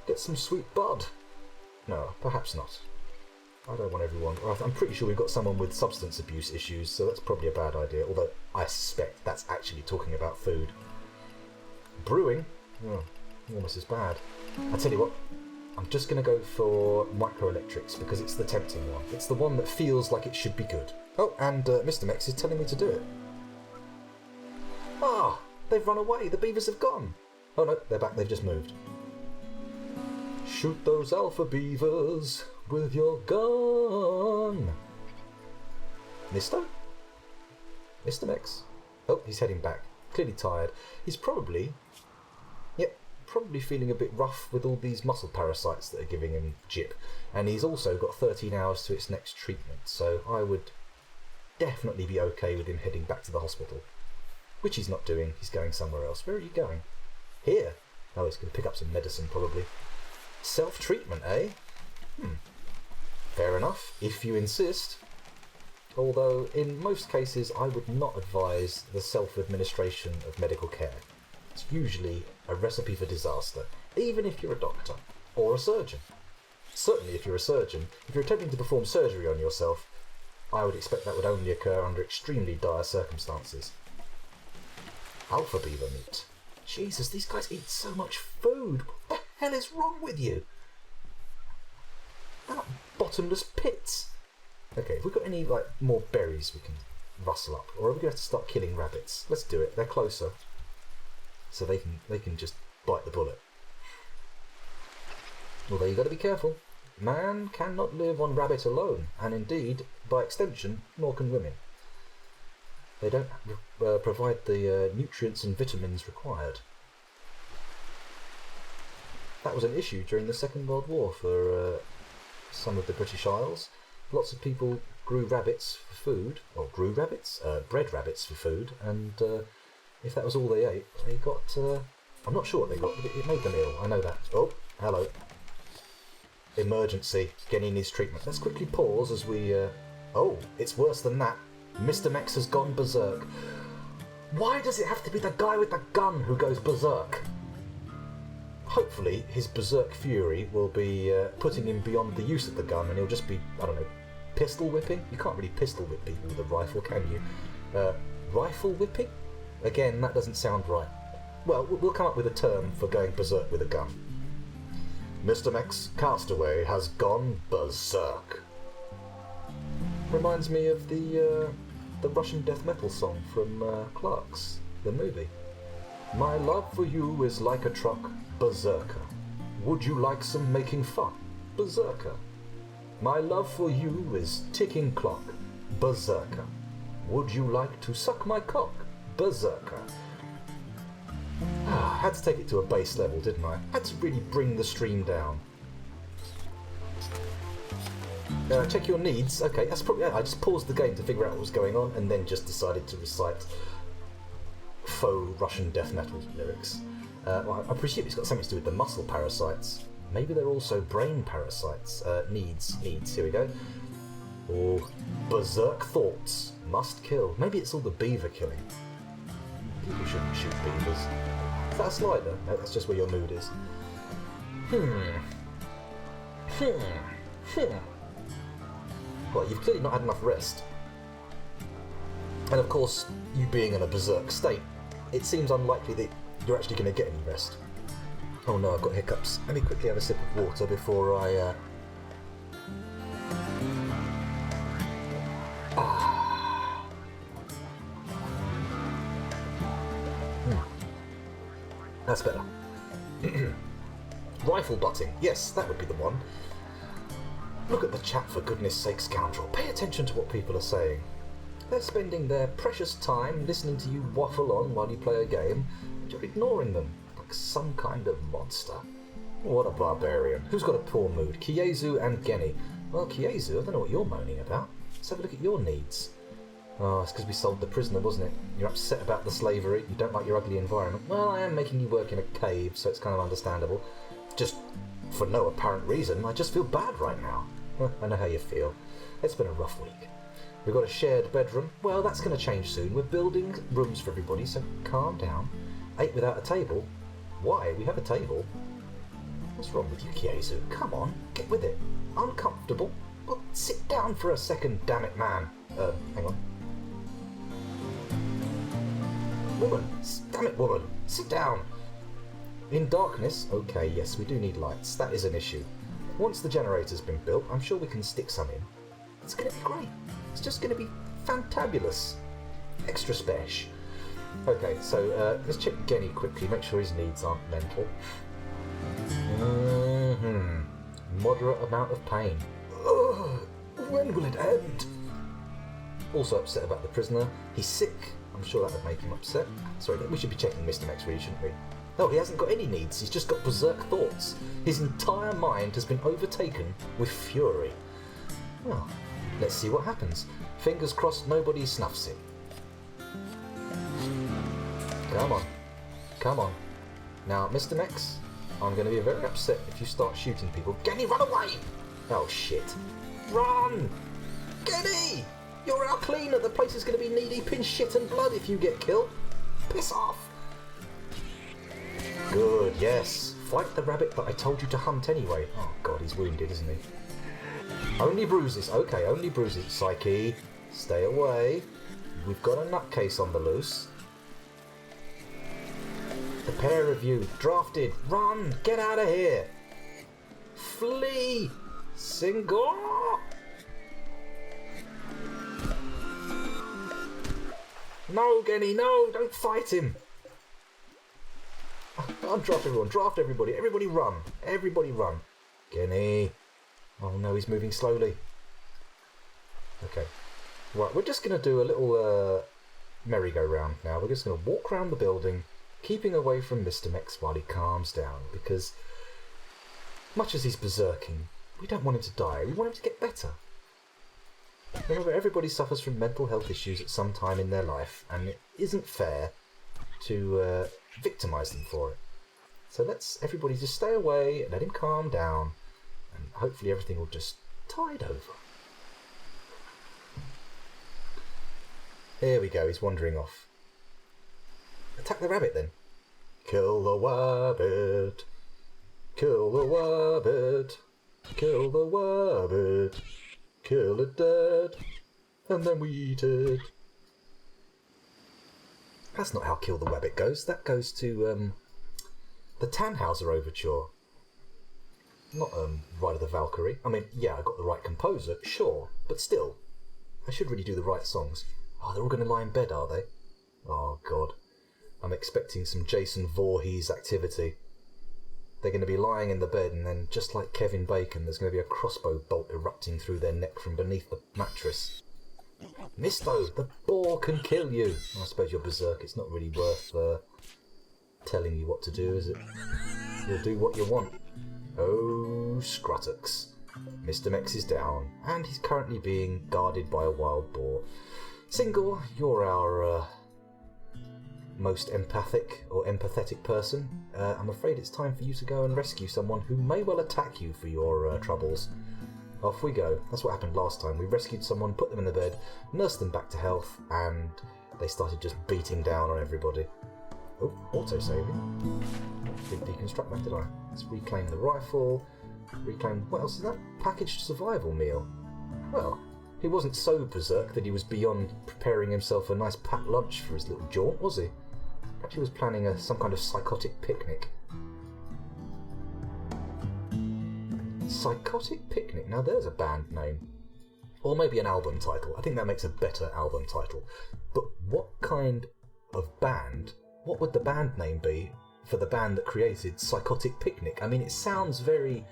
Get some sweet bud? No, perhaps not. I don't want everyone... I'm pretty sure we've got someone with substance abuse issues, so that's probably a bad idea, although I suspect that's actually talking about food. Brewing? Oh, almost as bad. I tell you what, I'm just going to go for microelectrics because it's the tempting one. It's the one that feels like it should be good. Oh, and Mr. Mex is telling me to do it. Ah, they've run away. The beavers have gone. Oh no, they're back. They've just moved. Shoot those alpha beavers with your gun. Mr. Mex? Oh, he's heading back. Clearly tired. He's probably feeling a bit rough with all these muscle parasites that are giving him jip. And he's also got 13 hours to its next treatment, so I would definitely be okay with him heading back to the hospital. Which he's not doing. He's going somewhere else. Where are you going? Here. Oh, he's going to pick up some medicine, probably. Self-treatment, eh? Fair enough, if you insist. Although, in most cases, I would not advise the self-administration of medical care. It's usually a recipe for disaster, even if you're a doctor or a surgeon. Certainly if you're a surgeon, if you're attempting to perform surgery on yourself, I would expect that would only occur under extremely dire circumstances. Alpha beaver meat. Jesus, these guys eat so much food. What the hell is wrong with you? They're like bottomless pits. Okay, have we got any more berries we can rustle up? Or are we going to have to start killing rabbits? Let's do it. They're closer. So they can just bite the bullet. Although you've got to be careful. Man cannot live on rabbit alone, and indeed, by extension, nor can women. They don't provide the nutrients and vitamins required. That was an issue during the Second World War for some of the British Isles. Lots of people grew rabbits for food, or bred rabbits for food, and if that was all they ate, they got... I'm not sure what they got, but it made them ill, I know that. Oh, hello. Emergency, getting his treatment. Let's quickly pause as we... Oh, it's worse than that. Mr. Mex has gone berserk. Why does it have to be the guy with the gun who goes berserk? Hopefully, his berserk fury will be putting him beyond the use of the gun, and he'll just be, I don't know, pistol whipping? You can't really pistol whip people with a rifle, can you? Rifle whipping? Again, that doesn't sound right. Well, we'll come up with a term for going berserk with a gun. Mr. Mex Castaway has gone berserk. Reminds me of the Russian death metal song from Clark's, the movie. My love for you is like a truck, berserker. Would you like some making fun, berserker? My love for you is ticking clock, berserker. Would you like to suck my cock, berserker? I had to take it to a base level, didn't I? Had to really bring the stream down. Check your needs. Okay, that's probably... I just paused the game to figure out what was going on and then just decided to recite faux Russian death metal lyrics. Well, I presume it's got something to do with the muscle parasites. Maybe they're also brain parasites. Needs, here we go. Or berserk thoughts, must kill. Maybe it's all the beaver killing. People shouldn't shoot beavers. Is that a slider? No, that's just where your mood is. Well, you've clearly not had enough rest. And of course, you being in a berserk state, it seems unlikely that you're actually going to get any rest. Oh no, I've got hiccups. Let me quickly have a sip of water before I... That's better. Rifle butting. Yes, that would be the one. Look at the chat, for goodness sake, scoundrel. Pay attention to what people are saying. They're spending their precious time listening to you waffle on while you play a game, and you're ignoring them like some kind of monster. What a barbarian. Who's got a poor mood? Kiezu and Genny. Well, Kiezu, I don't know what you're moaning about. Let's have a look at your needs. Oh, it's because we sold the prisoner, wasn't it? You're upset about the slavery, you don't like your ugly environment. Well, I am making you work in a cave, so it's kind of understandable. Just for no apparent reason. I just feel bad right now. I know how you feel. It's been a rough week. We've got a shared bedroom. Well, that's going to change soon. We're building rooms for everybody, so calm down. 8 without a table? Why? We have a table. What's wrong with you, Kiezu? Come on, get with it. Uncomfortable? Well, sit down for a second, damn it, man. Hang on. Woman! Damn it, woman! Sit down! In darkness? Okay, yes, we do need lights. That is an issue. Once the generator's been built, I'm sure we can stick some in. It's going to be great. It's just going to be fantabulous. Extra special. Okay, so let's check Genny quickly, make sure his needs aren't mental. Moderate amount of pain. Ugh, when will it end? Also upset about the prisoner. He's sick. I'm sure that would make him upset. Sorry, we should be checking Mr. Max really, shouldn't we? Oh, he hasn't got any needs. He's just got berserk thoughts. His entire mind has been overtaken with fury. Well, let's see what happens. Fingers crossed nobody snuffs it. Come on. Come on. Now, Mr. Max, I'm going to be very upset if you start shooting people. Genny, run away! Oh, shit. Run! Genny! You're our cleaner. The place is going to be knee-deep in shit and blood if you get killed. Piss off! Good, yes. Fight the rabbit that I told you to hunt anyway. Oh, God, he's wounded, isn't he? Only bruises. Okay, only bruises. Psyche, stay away. We've got a nutcase on the loose. The pair of you, drafted, run, get out of here. Flee, Single. No, Genny, no, don't fight him. I'll draft everyone, draft everybody, everybody run, everybody run. Genny. Oh no, he's moving slowly. Okay, right, we're just going to do a little merry-go-round now. We're just going to walk around the building, keeping away from Mr. Mex while he calms down, because much as he's berserking, we don't want him to die, we want him to get better. Remember, everybody suffers from mental health issues at some time in their life, and it isn't fair to victimise them for it. So let's everybody just stay away and let him calm down, and hopefully everything will just tide over. Here we go, he's wandering off. Attack the rabbit then. Kill the rabbit. Kill the rabbit. Kill the rabbit. Kill it dead. And then we eat it. That's not how Kill the Rabbit goes. That goes to the Tannhauser Overture. Not Ride of the Valkyrie. I mean, yeah, I got the right composer, sure. But still, I should really do the right songs. Oh, they're all going to lie in bed, are they? Oh, God. I'm expecting some Jason Voorhees activity. They're going to be lying in the bed, and then, just like Kevin Bacon, there's going to be a crossbow bolt erupting through their neck from beneath the mattress. Misto, the boar can kill you. I suppose you're berserk. It's not really worth telling you what to do, is it? You'll do what you want. Oh, Scruttux. Mr. Mex is down, and he's currently being guarded by a wild boar. Singor, you're our most empathic or empathetic person. I'm afraid it's time for you to go and rescue someone who may well attack you for your troubles. Off we go. That's what happened last time. We rescued someone, put them in the bed, nursed them back to health, and they started just beating down on everybody. Oh, auto-saving. Didn't deconstruct that, did I? Let's reclaim the rifle. Reclaim... What else is that? Packaged survival meal. Well, he wasn't so berserk that he was beyond preparing himself a nice packed lunch for his little jaunt, was he? Perhaps he was planning some kind of psychotic picnic. Psychotic Picnic? Now there's a band name. Or maybe an album title. I think that makes a better album title. But what kind of band? What would the band name be for the band that created Psychotic Picnic? I mean, it sounds very,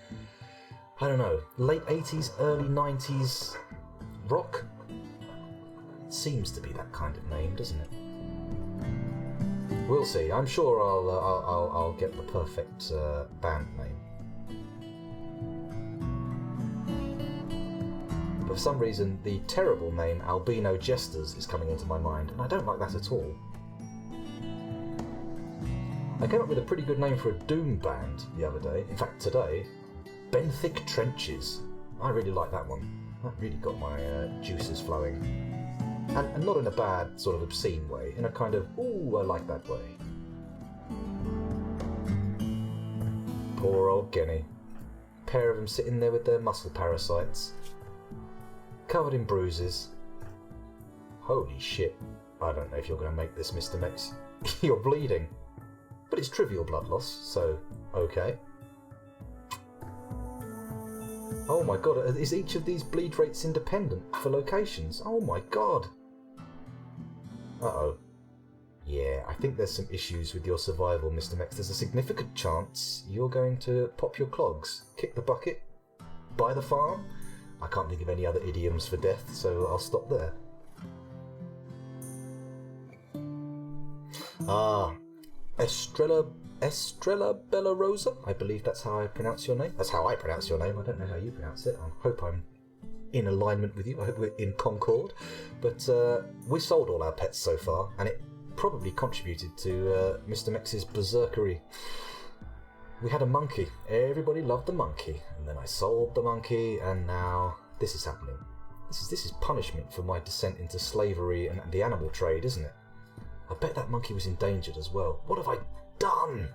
I don't know, late 80s, early 90s rock? It seems to be that kind of name, doesn't it? We'll see. I'm sure I'll get the perfect band name. But for some reason, the terrible name Albino Jesters is coming into my mind, and I don't like that at all. I came up with a pretty good name for a doom band the other day. In fact, today, Benthic Trenches. I really like that one. That really got my juices flowing. And not in a bad, sort of obscene way, in a kind of, ooh, I like that way. Poor old Genny. Pair of them sitting there with their muscle parasites. Covered in bruises. Holy shit. I don't know if you're going to make this, Mr. Mex. You're bleeding. But it's trivial blood loss, so okay. Oh my god, is each of these bleed rates independent for locations? Oh my god. Uh-oh. Yeah, I think there's some issues with your survival, Mr. Mex. There's a significant chance you're going to pop your clogs, kick the bucket, buy the farm. I can't think of any other idioms for death, so I'll stop there. Ah, Estrella Bella Rosa, I believe that's how I pronounce your name. That's how I pronounce your name. I don't know how you pronounce it. I hope I'm in alignment with you. I hope we're in concord. But we sold all our pets so far, and it probably contributed to Mr. Mex's berserkery. We had a monkey. Everybody loved the monkey. And then I sold the monkey, and now this is happening. This is punishment for my descent into slavery and the animal trade, isn't it? I bet that monkey was endangered as well. What have I done?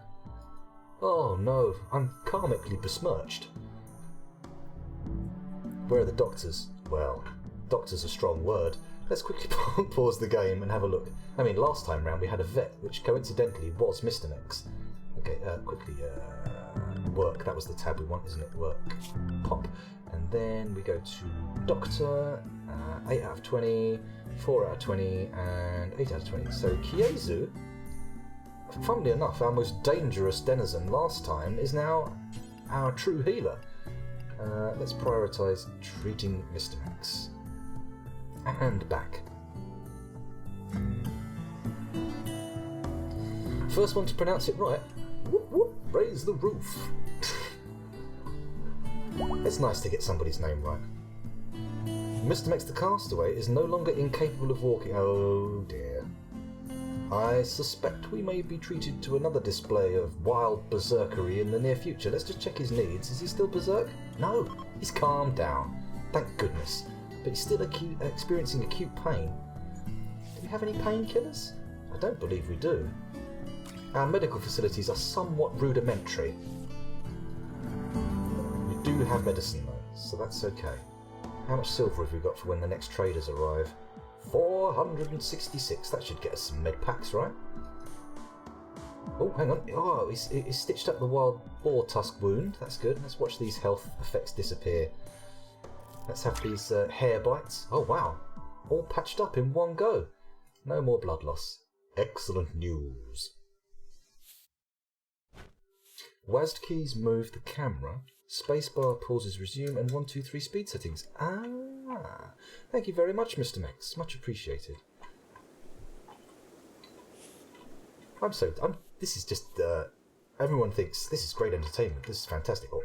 Oh no, I'm karmically besmirched. Where are the doctors? Well, doctor's a strong word. Let's quickly pause the game and have a look. I mean, last time round we had a vet, which coincidentally was Mr. Mex. Okay, quickly, work. That was the tab we want, isn't it? Work. Pop. And then we go to doctor. 8 out of 20, 4 out of 20, and 8 out of 20. So Kiezu, funnily enough, our most dangerous denizen last time, is now our true healer. Let's prioritise treating Mr. Mex. And back. First one to pronounce it right. Whoop whoop, raise the roof. It's nice to get somebody's name right. Mr. Mex the Castaway is no longer incapable of walking. Oh dear. I suspect we may be treated to another display of wild berserkery in the near future. Let's just check his needs. Is he still berserk? No, he's calmed down. Thank goodness. But he's still experiencing acute pain. Do we have any painkillers? I don't believe we do. Our medical facilities are somewhat rudimentary. We do have medicine though, so that's okay. How much silver have we got for when the next traders arrive? 466. That should get us some med packs, right? Oh, hang on. Oh, he's stitched up the wild boar tusk wound. That's good. Let's watch these health effects disappear. Let's have these hair bites. Oh, wow. All patched up in one go. No more blood loss. Excellent news. WASD keys move the camera. Spacebar pauses resume and 1, 2, 3 speed settings. Ah, thank you very much, Mr. Mex. Much appreciated. This is just, everyone thinks this is great entertainment. This is fantastic. Oh,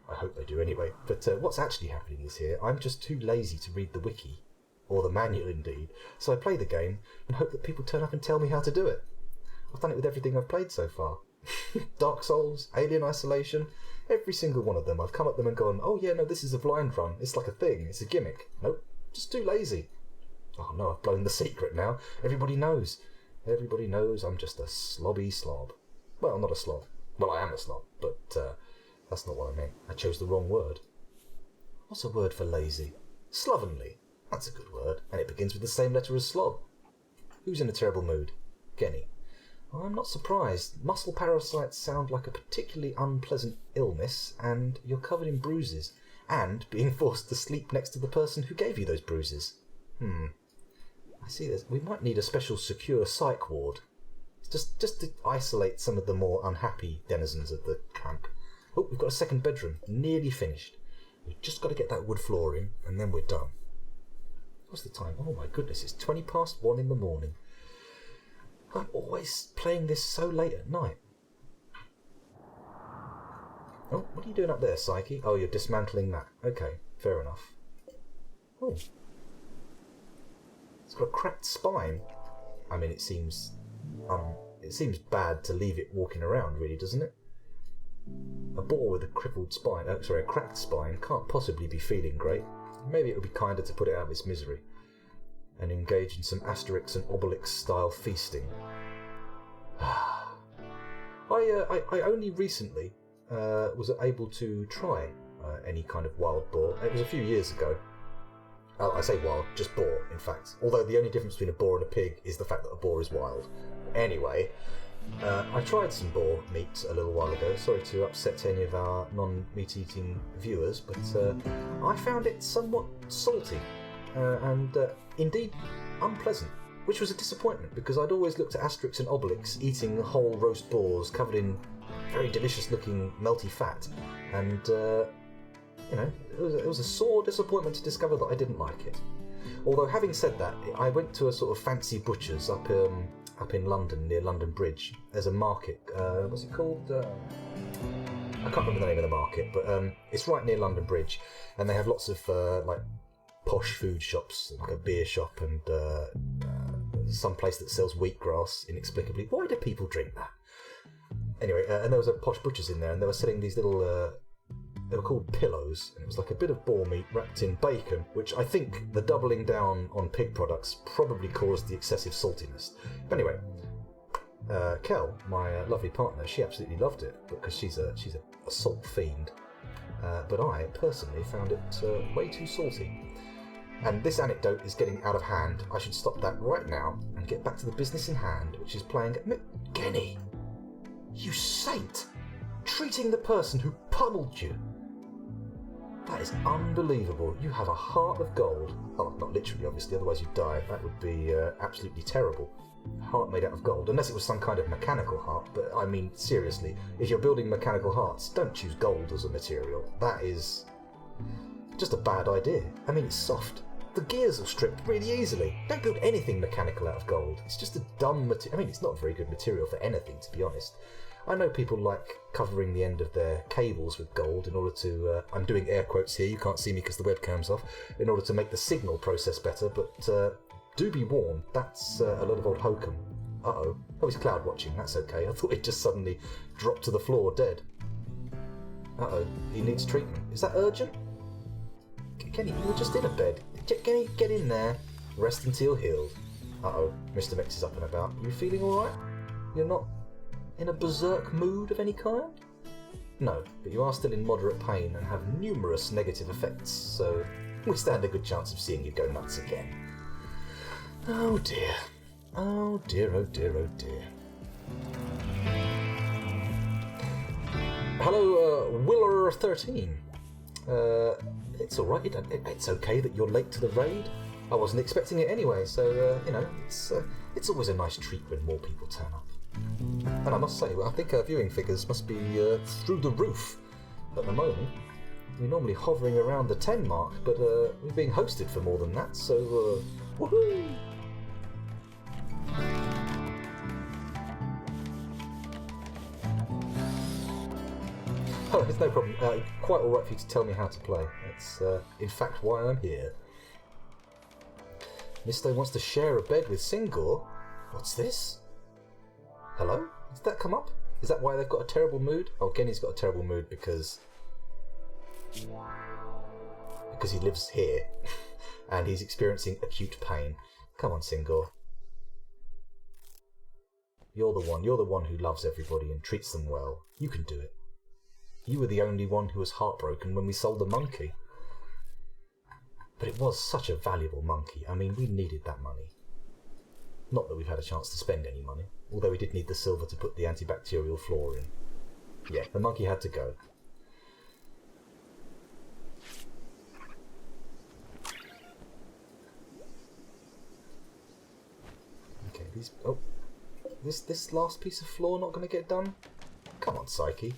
I hope they do anyway. But what's actually happening is here, I'm just too lazy to read the wiki, or the manual indeed. So I play the game and hope that people turn up and tell me how to do it. I've done it with everything I've played so far. Dark Souls, Alien Isolation, every single one of them. I've come at them and gone, oh yeah, no, this is a blind run. It's like a thing. It's a gimmick. Nope, just too lazy. Oh no, I've blown the secret now. Everybody knows. Everybody knows I'm just a slobby slob. Well, not a slob. Well, I am a slob, but that's not what I meant. I chose the wrong word. What's a word for lazy? Slovenly. That's a good word, and it begins with the same letter as slob. Who's in a terrible mood? Genny. I'm not surprised. Muscle parasites sound like a particularly unpleasant illness, and you're covered in bruises, and being forced to sleep next to the person who gave you those bruises. I see this. We might need a special secure psych ward. Just to isolate some of the more unhappy denizens of the camp. Oh, we've got a second bedroom. Nearly finished. We've just got to get that wood floor in, and then we're done. What's the time? Oh my goodness, it's 1:20 in the morning. I'm always playing this so late at night. Oh, what are you doing up there, Psyche? Oh, you're dismantling that. Okay, fair enough. Oh. It's got a cracked spine. I mean, it seems bad to leave it walking around, really, doesn't it? A boar with a crippled spine, a cracked spine, can't possibly be feeling great. Maybe it would be kinder to put it out of its misery and engage in some Asterix and Obelix style feasting. I only recently was able to try any kind of wild boar. It was a few years ago. I say wild, just boar, in fact. Although the only difference between a boar and a pig is the fact that a boar is wild. Anyway, I tried some boar meat a little while ago. Sorry to upset any of our non-meat eating viewers, but I found it somewhat salty and indeed unpleasant, which was a disappointment because I'd always looked at Asterix and Obelix eating whole roast boars covered in very delicious looking melty fat, and it was a sore disappointment to discover that I didn't like it. Although having said that, I went to a sort of fancy butcher's up in London, near London Bridge. There's a market, what's it called? I can't remember the name of the market, but it's right near London Bridge, and they have lots of like posh food shops, like a beer shop and some place that sells wheatgrass, inexplicably. Why do people drink that? Anyway, and there was a posh butcher's in there, and they were selling these little, they were called pillows, and it was like a bit of boar meat wrapped in bacon, which I think the doubling down on pig products probably caused the excessive saltiness. But anyway, Kel, my lovely partner, she absolutely loved it because she's a salt fiend. But I personally found it way too salty. And this anecdote is getting out of hand. I should stop that right now and get back to the business in hand, which is playing Genny, you saint! Treating the person who pummeled you. That is unbelievable. You have a heart of gold. Oh, not literally, obviously, otherwise you'd die. That would be absolutely terrible. Heart made out of gold, unless it was some kind of mechanical heart. But I mean, seriously, if you're building mechanical hearts, don't choose gold as a material. That is just a bad idea. I mean, it's soft. The gears will strip really easily. Don't build anything mechanical out of gold. It's just a dumb material. I mean, it's not a very good material for anything, to be honest. I know people like covering the end of their cables with gold in order to, I'm doing air quotes here, you can't see me because the webcam's off, in order to make the signal process better, but do be warned, that's a lot of old hokum. Uh-oh. Oh, he's cloud watching, that's okay. I thought he'd just suddenly dropped to the floor dead. Uh-oh, he needs treatment. Is that urgent? Kenny, you were just in a bed. Kenny, get in there. Rest until you're healed. Uh-oh, Mr. Mix is up and about. You feeling alright? You're not in a berserk mood of any kind? No, but you are still in moderate pain and have numerous negative effects, so we stand a good chance of seeing you go nuts again. Oh dear. Oh dear, oh dear, oh dear. Hello, Willer13. It's alright, it's okay that you're late to the raid. I wasn't expecting it anyway, so, it's always a nice treat when more people turn up. And I must say, I think our viewing figures must be through the roof at the moment. We're normally hovering around the 10 mark, but we're being hosted for more than that, so woohoo! Oh, it's no problem. Quite alright for you to tell me how to play. That's, in fact, why I'm here. Misto wants to share a bed with Singor. What's this? Hello? Did that come up? Is that why they've got a terrible mood? Oh, Genny's got a terrible mood because he lives here and he's experiencing acute pain. Come on, Singor. You're the one who loves everybody and treats them well. You can do it. You were the only one who was heartbroken when we sold the monkey. But it was such a valuable monkey. I mean, we needed that money. Not that we've had a chance to spend any money, although we did need the silver to put the antibacterial floor in. Yeah, the monkey had to go. Okay, this last piece of floor not going to get done? Come on, Psyche.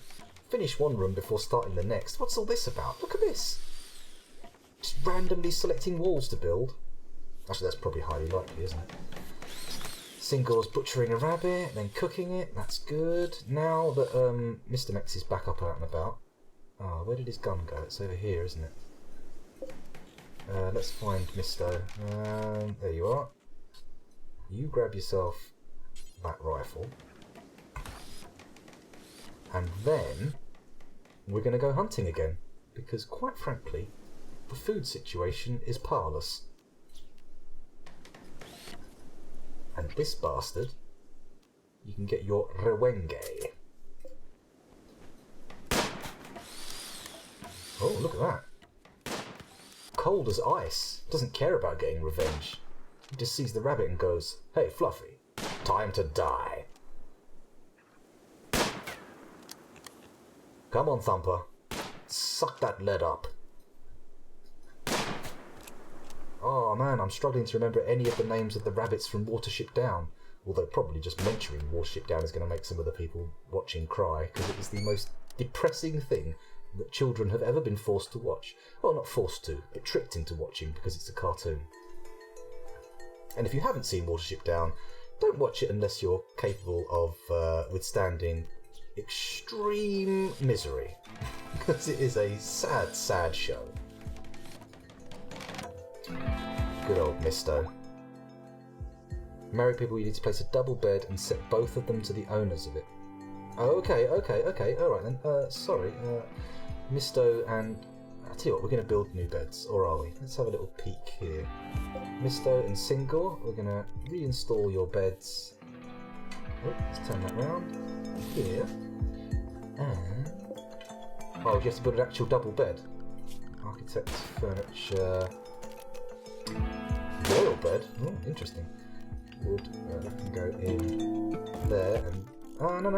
Finish one room before starting the next. What's all this about? Look at this. Just randomly selecting walls to build. Actually, that's probably highly likely, isn't it? Singor's butchering a rabbit, then cooking it. That's good. Now that Mr. Mex is back up out and about. Ah, where did his gun go? It's over here, isn't it? Let's find Misto. There you are. You grab yourself that rifle. And then we're going to go hunting again, because quite frankly, the food situation is parlous. And this bastard, you can get your rewenge. Oh, look at that. Cold as ice. Doesn't care about getting revenge. He just sees the rabbit and goes, "Hey, Fluffy, time to die." Come on, Thumper. Suck that lead up. Oh man, I'm struggling to remember any of the names of the rabbits from Watership Down. Although probably just mentioning Watership Down is going to make some of the people watching cry, because it is the most depressing thing that children have ever been forced to watch. Well, not forced to, but tricked into watching because it's a cartoon. And if you haven't seen Watership Down, don't watch it unless you're capable of withstanding extreme misery, because it is a sad, sad show. Good old Misto. Married people, you need to place a double bed and set both of them to the owners of it. Oh, okay, alright then. Sorry, Misto and... I'll tell you what, we're going to build new beds, or are we? Let's have a little peek here. Misto and Singor, we're going to reinstall your beds. Oh, let's turn that round. Here. And... oh, you have to build an actual double bed. Architect's furniture... royal bed? Oh, interesting. Wood, that can go in there and... oh, no.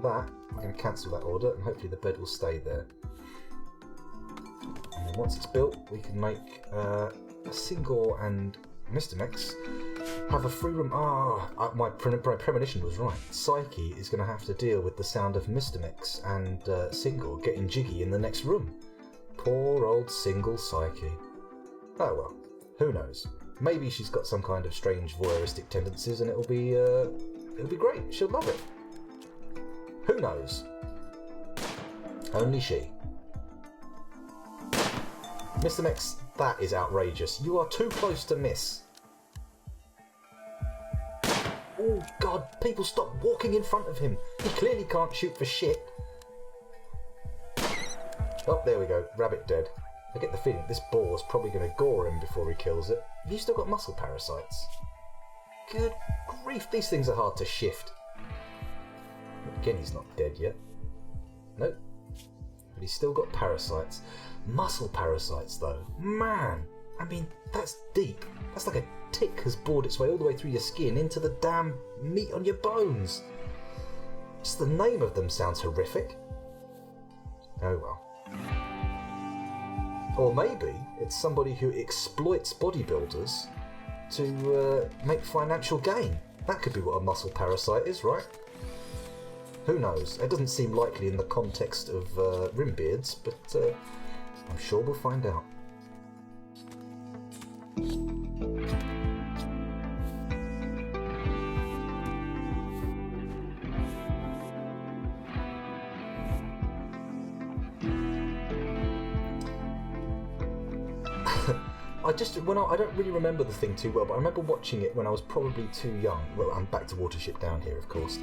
That, I'm going to cancel that order and hopefully the bed will stay there. And then once it's built, we can make Singor and Mr. Mex have a free room. My premonition was right. Psyche is going to have to deal with the sound of Mr. Mex and Singor getting jiggy in the next room. Poor old single Psyche. Oh well, who knows? Maybe she's got some kind of strange voyeuristic tendencies and it'll be great. She'll love it. Who knows? Only she. Mr. Mex, that is outrageous. You are too close to miss. Oh god, people stop walking in front of him. He clearly can't shoot for shit. Oh, there we go. Rabbit dead. I get the feeling this boar's probably going to gore him before he kills it. Have you still got muscle parasites? Good grief, these things are hard to shift. Again, he's not dead yet. Nope. But he's still got parasites. Muscle parasites, though. Man! I mean, that's deep. That's like a tick has bored its way all the way through your skin into the damn meat on your bones. Just the name of them sounds horrific. Oh well. Or maybe it's somebody who exploits bodybuilders to make financial gain. That could be what a muscle parasite is, right? Who knows? It doesn't seem likely in the context of RImbeards, but I'm sure we'll find out. I don't really remember the thing too well, but I remember watching it when I was probably too young. Well, I'm back to Watership Down here, of course.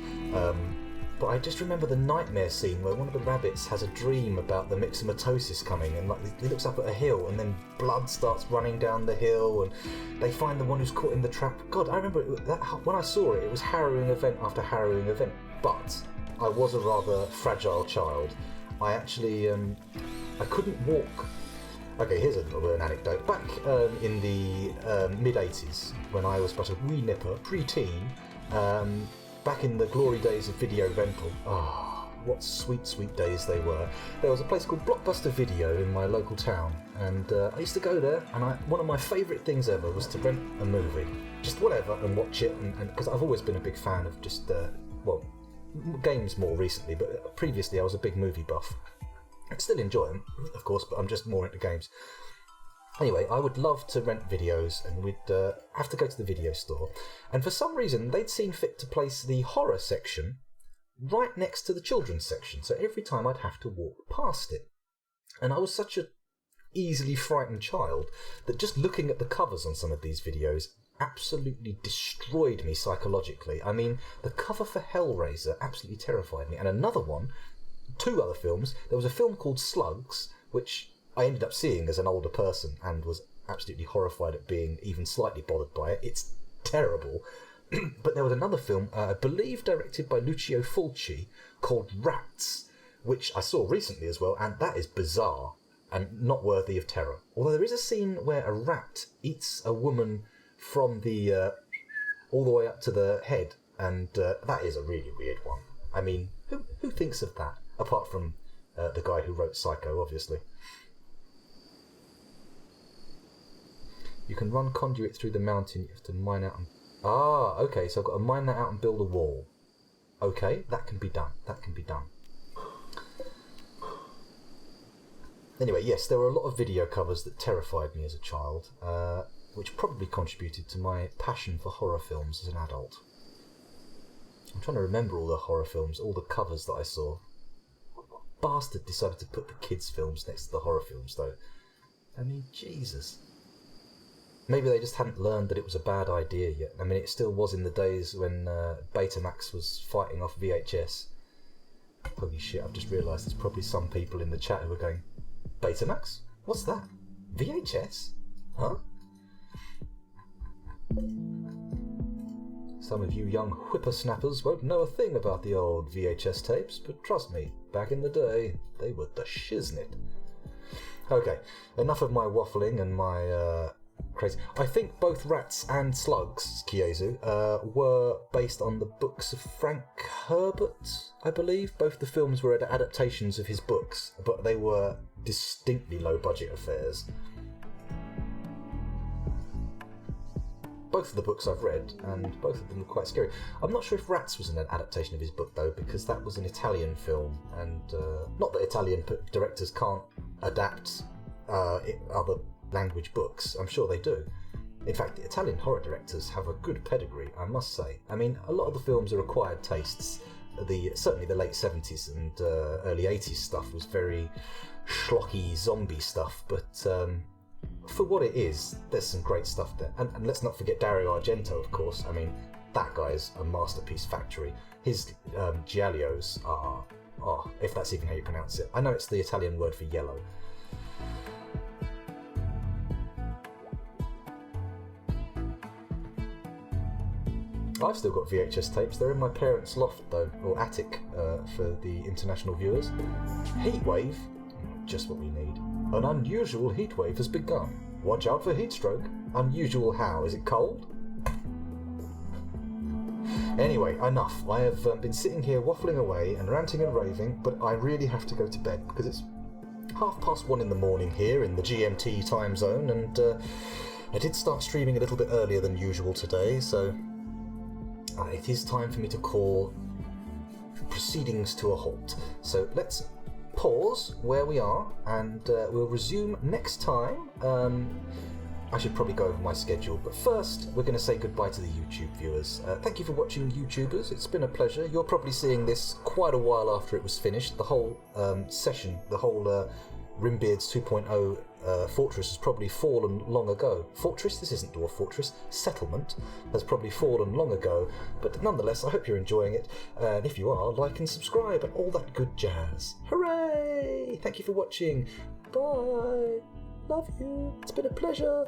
But I just remember the nightmare scene where one of the rabbits has a dream about the myxomatosis coming, and like he looks up at a hill, and then blood starts running down the hill, and they find the one who's caught in the trap. God, I remember when I saw it, it was harrowing event after harrowing event. But I was a rather fragile child. I actually I couldn't walk. Okay, here's a little bit of an anecdote. Back in the mid-80s, when I was but a wee nipper, pre-teen, back in the glory days of video rental, what sweet, sweet days they were, there was a place called Blockbuster Video in my local town, and I used to go there, and one of my favourite things ever was to rent a movie. Just whatever, and watch it, and because I've always been a big fan of just, games more recently, but previously I was a big movie buff. I'd still enjoy them, of course, but I'm just more into games. Anyway, I would love to rent videos, and we'd have to go to the video store. And for some reason, they'd seen fit to place the horror section right next to the children's section. So every time I'd have to walk past it. And I was such a easily frightened child that just looking at the covers on some of these videos absolutely destroyed me psychologically. I mean, the cover for Hellraiser absolutely terrified me. And another one two other films. There was a film called Slugs, which I ended up seeing as an older person and was absolutely horrified at being even slightly bothered by it. It's terrible. But there was another film, I believe directed by Lucio Fulci, called Rats, which I saw recently as well, and that is bizarre and not worthy of terror. Although there is a scene where a rat eats a woman from the all the way up to the head, and that is a really weird one. I mean, who thinks of that? Apart from the guy who wrote Psycho, obviously. You can run conduit through the mountain, you have to mine out and... Ah, okay, so I've got to mine that out and build a wall. Okay, that can be done. Anyway, yes, there were a lot of video covers that terrified me as a child, which probably contributed to my passion for horror films as an adult. I'm trying to remember all the horror films, all the covers that I saw. What bastard decided to put the kids' films next to the horror films, though? I mean, Jesus. Maybe they just hadn't learned that it was a bad idea yet. I mean, it still was in the days when Betamax was fighting off VHS. Holy shit, I've just realised there's probably some people in the chat who are going, Betamax? What's that? VHS? Huh? Some of you young whippersnappers won't know a thing about the old VHS tapes, but trust me, back in the day, they were the shiznit. Okay, enough of my waffling and my crazy... I think both Rats and Slugs, Kiezu, were based on the books of Frank Herbert, I believe. Both the films were adaptations of his books, but they were distinctly low-budget affairs. Both of the books I've read, and both of them were quite scary. I'm not sure if Rats was an adaptation of his book, though, because that was an Italian film, and not that Italian directors can't adapt other language books. I'm sure they do. In fact, Italian horror directors have a good pedigree, I must say. I mean, a lot of the films are acquired tastes. Certainly the late 70s and early 80s stuff was very schlocky zombie stuff, but for what it is, there's some great stuff there. And let's not forget Dario Argento, of course. I mean, that guy's a masterpiece factory. His giallos are... Oh, if that's even how you pronounce it. I know it's the Italian word for yellow. I've still got VHS tapes. They're in my parents' loft, though, or attic, for the international viewers. Heatwave? Just what we need. An unusual heatwave has begun. Watch out for heatstroke. Unusual how? Is it cold? Anyway, enough. I have been sitting here waffling away and ranting and raving, but I really have to go to bed because it's 1:30 in the morning here in the GMT time zone, and I did start streaming a little bit earlier than usual today, so it is time for me to call proceedings to a halt. So let's pause where we are, and we'll resume next time. I should probably go over my schedule, but first we're going to say goodbye to the YouTube viewers. Thank you for watching, YouTubers. It's been a pleasure. You're probably seeing this quite a while after it was finished. The whole session, the whole RImbeards 2.0 fortress has probably fallen long ago. Fortress? This isn't Dwarf Fortress. Settlement has probably fallen long ago, but nonetheless, I hope you're enjoying it, and if you are, like and subscribe and all that good jazz. Hooray! Thank you for watching. Bye. Love you. It's been a pleasure.